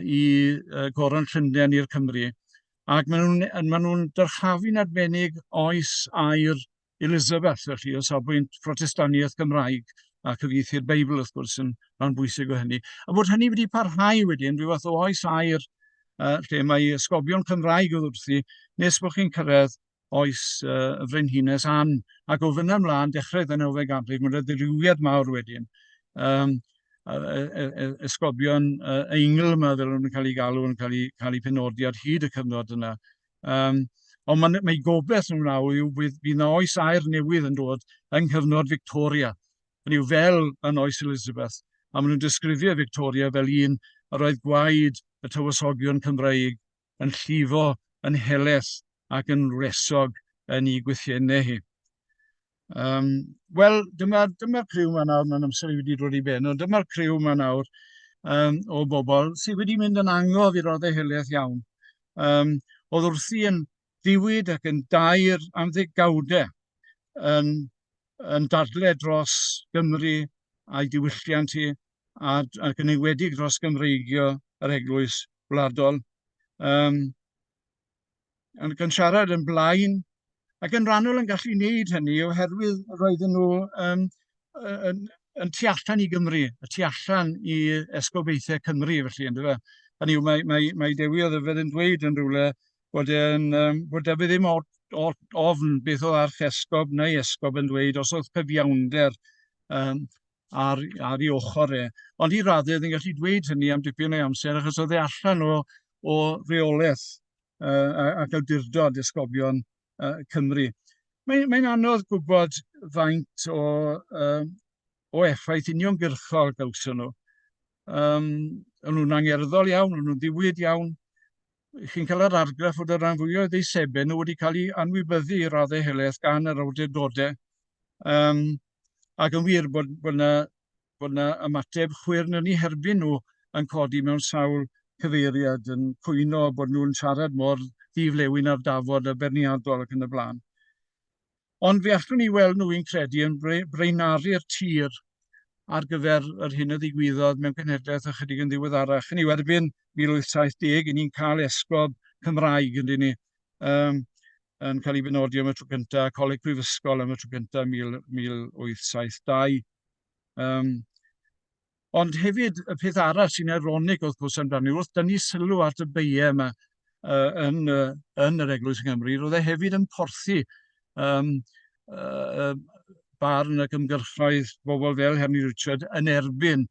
S5: i goron Llundain i'r Cymru. Ac maen nhw'n dyrchafu'n arbennig oes air Elizabeth, felly, o safbwynt Protestaniaeth Gymraeg a cyfieithu'r Beibl, wrth gwrs, yn rhan bwysig o hynny. A bod hynny wedi parhau wedyn, rhyw fath o oes air, lle mae ysgobion Cymraeg oedd wrthi, nes bod chi'n cyrraedd oes y Frenhines Ann, ac o fyna ymlaen dechrau 19eg ganrif, mae'n ddirywiad mawr wedyn. Ysgobion eingl yma, fel nhw'n cael ei galw, yn cael ei penodi ar hyd y cyfnod yna. Ond mae gobeith nhw'n nawr yw bydd na oes air newydd yn dod yng nghyfnod Victoria. Hynny yw fel yn oes Elizabeth. A maen nhw'n disgrifio Victoria fel un yr oedd gwaed y tywysogion Cymreig yn llifo yn heleth ac yn resog yn ei gwythiennau hi. Wel, dyma'r criw yma nawr, mae'n amser i wedi dod i ben, ond dyma'r criw yma nawr o bobl sydd wedi mynd yn angof i roddau helaeth iawn. Oedd wrthi yn ddiwyd ac yn dair am ddegawdau yn dadlau dros Gymru a'i diwylliant hi ac yn enwedig dros Gymreigio yr eglwys wladol. Ac yn siarad yn blaen ac yn rhannol yn gallu wneud hynny oherwydd roedden nhw yn tu allan i Gymru, y tu allan i esgobeithiau Cymru, felly, ynddo fe. Hynny yw, mae Dewi o Ddyfed yn dweud yn rhywle bod Dewi ddim ofn beth oedd archesgob neu esgob yn dweud os oedd cyfiawnder ar ei ochr e. Ond i raddau oedd yn gallu dweud hynny am dipyn o'i amser, achos oedd e allan o reolaeth ac awdurdod esgobion Cymru. Mae'n anodd gwybod faint o effaith uniongyrchol gawson nhw. O'n nhw'n angerddol iawn, o'n nhw'n ddiwyd iawn. Chi'n cael yr argraff fod y rhan fwyaf eisebau nhw wedi cael ei anwybyddu i raddau helaeth gan yr awdurdodau. Ac yn wir bod na ymateb chwyrn yn ei herbyn nhw yn codi mewn sawl cyfeiriad yn cwyno bod nhw'n siarad mor ddiflewyn ar dafod y berniadol ac yn y blaen. Ond fe allwn ni weld nhw i'n credu yn breinaru'r tir ar gyfer yr hyn y ddigwyddodd mewn cenhedlaeth ychydig yn ddiweddarach. Yn ei erbyn 1870, i ni'n cael esgob Cymreig yn ni, yn cael ei benodi am y tro cyntaf, Coleg Prifysgol am y tro cyntaf 1872. Ond hefyd, y peth arall sy'n ironig wrth gwrs amdani, wrth dynnu sylw at y beiau yma yn yr Eglwys yng Nghymru, roedd e hefyd yn porthi barn ac ymgyrchoedd bobl fel Henry Richard yn erbyn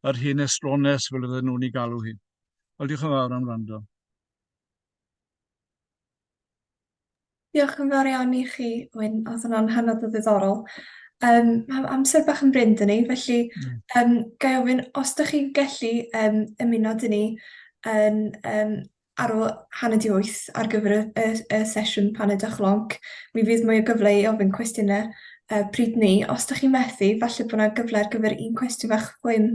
S5: yr hyn estrones fel ydyn nhw'n ei galw hi. Wel, diolch yn fawr am wrando.
S1: Diolch yn fawr iawn i chi, Wyn, oedd hwnna'n hynod o ddiddorol. Mae amser bach yn brynd yn ni, felly gai ofyn, os ydych chi'n gallu ymuno dyn ni ar ôl 7:30 ar gyfer y sesiwn paned o'clock, mi fydd mwy o gyfle i ofyn cwestiynau pryd ni. Os ydych chi'n methu, falle bod yna gyfle ar gyfer un cwestiwn fach Wyn.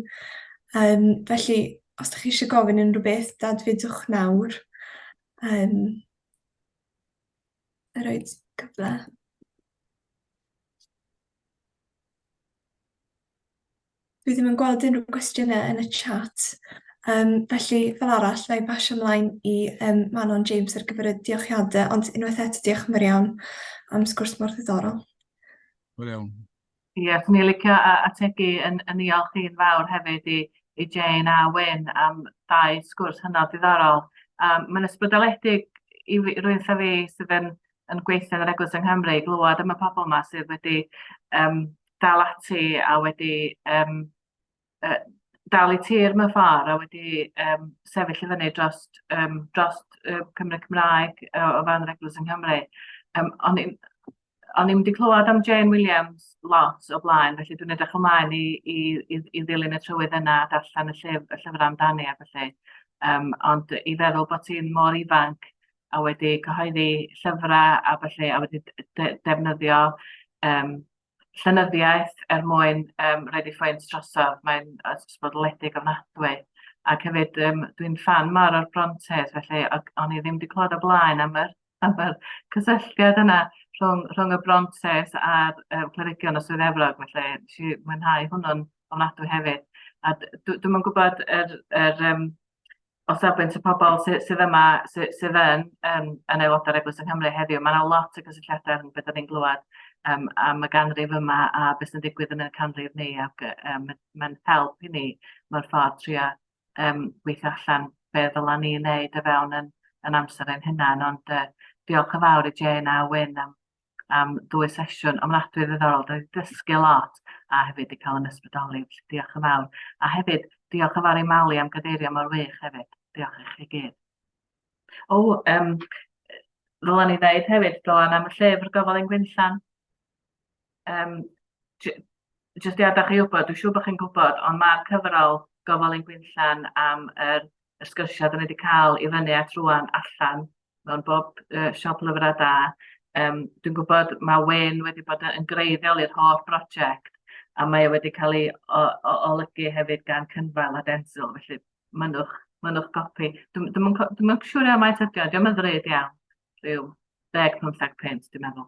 S1: Felly, os ydych chi eisiau gofyn unrhyw beth, dadfydwch nawr. Roed gyfle. Dwi ddim yn gweld unrhyw gwestiynau yn y chat. Felly, fel arall, fe pasio ymlaen i Manon James ar gyfer y diolchiadau, ond unwaith eto diolch yn fawr iawn am sgwrs mor ddiddorol.
S5: Wel iawn.
S6: Ie, ni'n licio ategu yn diolch i'n fawr hefyd i Jane a Wyn am dau sgwrs hynod ddiddorol. Mae'n ysbrydoledig i rwy'n lle fi sydd yn gweithio yn yr Eglwys yng Nghymru, glywed am y pobl yma sydd wedi dal ati a wedi dal i tir mewn ffordd a wedi sefyll i fyny dros Cymru Cymraeg o fan yr Eglwys yng Nghymru. O'n i'n wedi clywed am Jane Williams lot o blaen, felly dwi'n edrych ymlaen i ddilyn y trywydd yna, darllen y llyfr amdani a felly. Ond i feddwl bod ti'n mor ifanc a wedi cyhoeddi llyfrau a felly a wedi defnyddio llenyddiaeth mwyn roed ei ffwynt drosodd, mae'n ysbrydoledig ofnadwy. Ac hefyd dwi'n fan mawr o'r Brontes, felly o'n i ddim wedi clywed o blaen am yr cysylltiad yna rhwng y Brontes a'r clerigion o Swydd Efrog, felly nes i mwynhau hwnnw'n ofnadwy hefyd. A dwi'n yn gwybod o safbwynt y pobl sydd yma, sydd yn aelodau'r Eglwys yng Nghymru heddiw, mae yna lot o gysylltiadau rhwng beth ni'n glywed am y ganrif yma a beth sy'n digwydd yn y canrif ni, ac mae'n help i ni mewn ffordd trio gweithio allan beth ddyla ni wneud y fewn yn amser ein hunan, ond diolch yn fawr i Jane a Wyn am ddwy sesiwn ofnadwy ddiddorol, dwi'n dysgu lot a hefyd i cael yn ysbrydoli, diolch yn fawr. A hefyd, diolch yn fawr i Mali am gadeirio mor wych hefyd, diolch i chi gyd. Ddyla ni ddeud hefyd, dylan am y llyfr Gofal yn Gwinllan. Jyst i adach chi wybod, dwi'n siŵr bod chi'n gwybod, ond mae'r cyfrol Gofal yn Gwinllan am yr sgyrsiad yn wedi cael i fyny at rwan allan mewn bob siop lyfrau da. Dwi'n gwybod mae Wyn wedi bod yn greiddiol i'r holl brosiect a mae wedi cael ei olygu hefyd gan Cynfal a Densil, felly mynwch gopi. Dwi'n siŵr iawn mae'n tydio, diolch yn ddrud iawn, rhyw 10-15 punt dwi'n meddwl.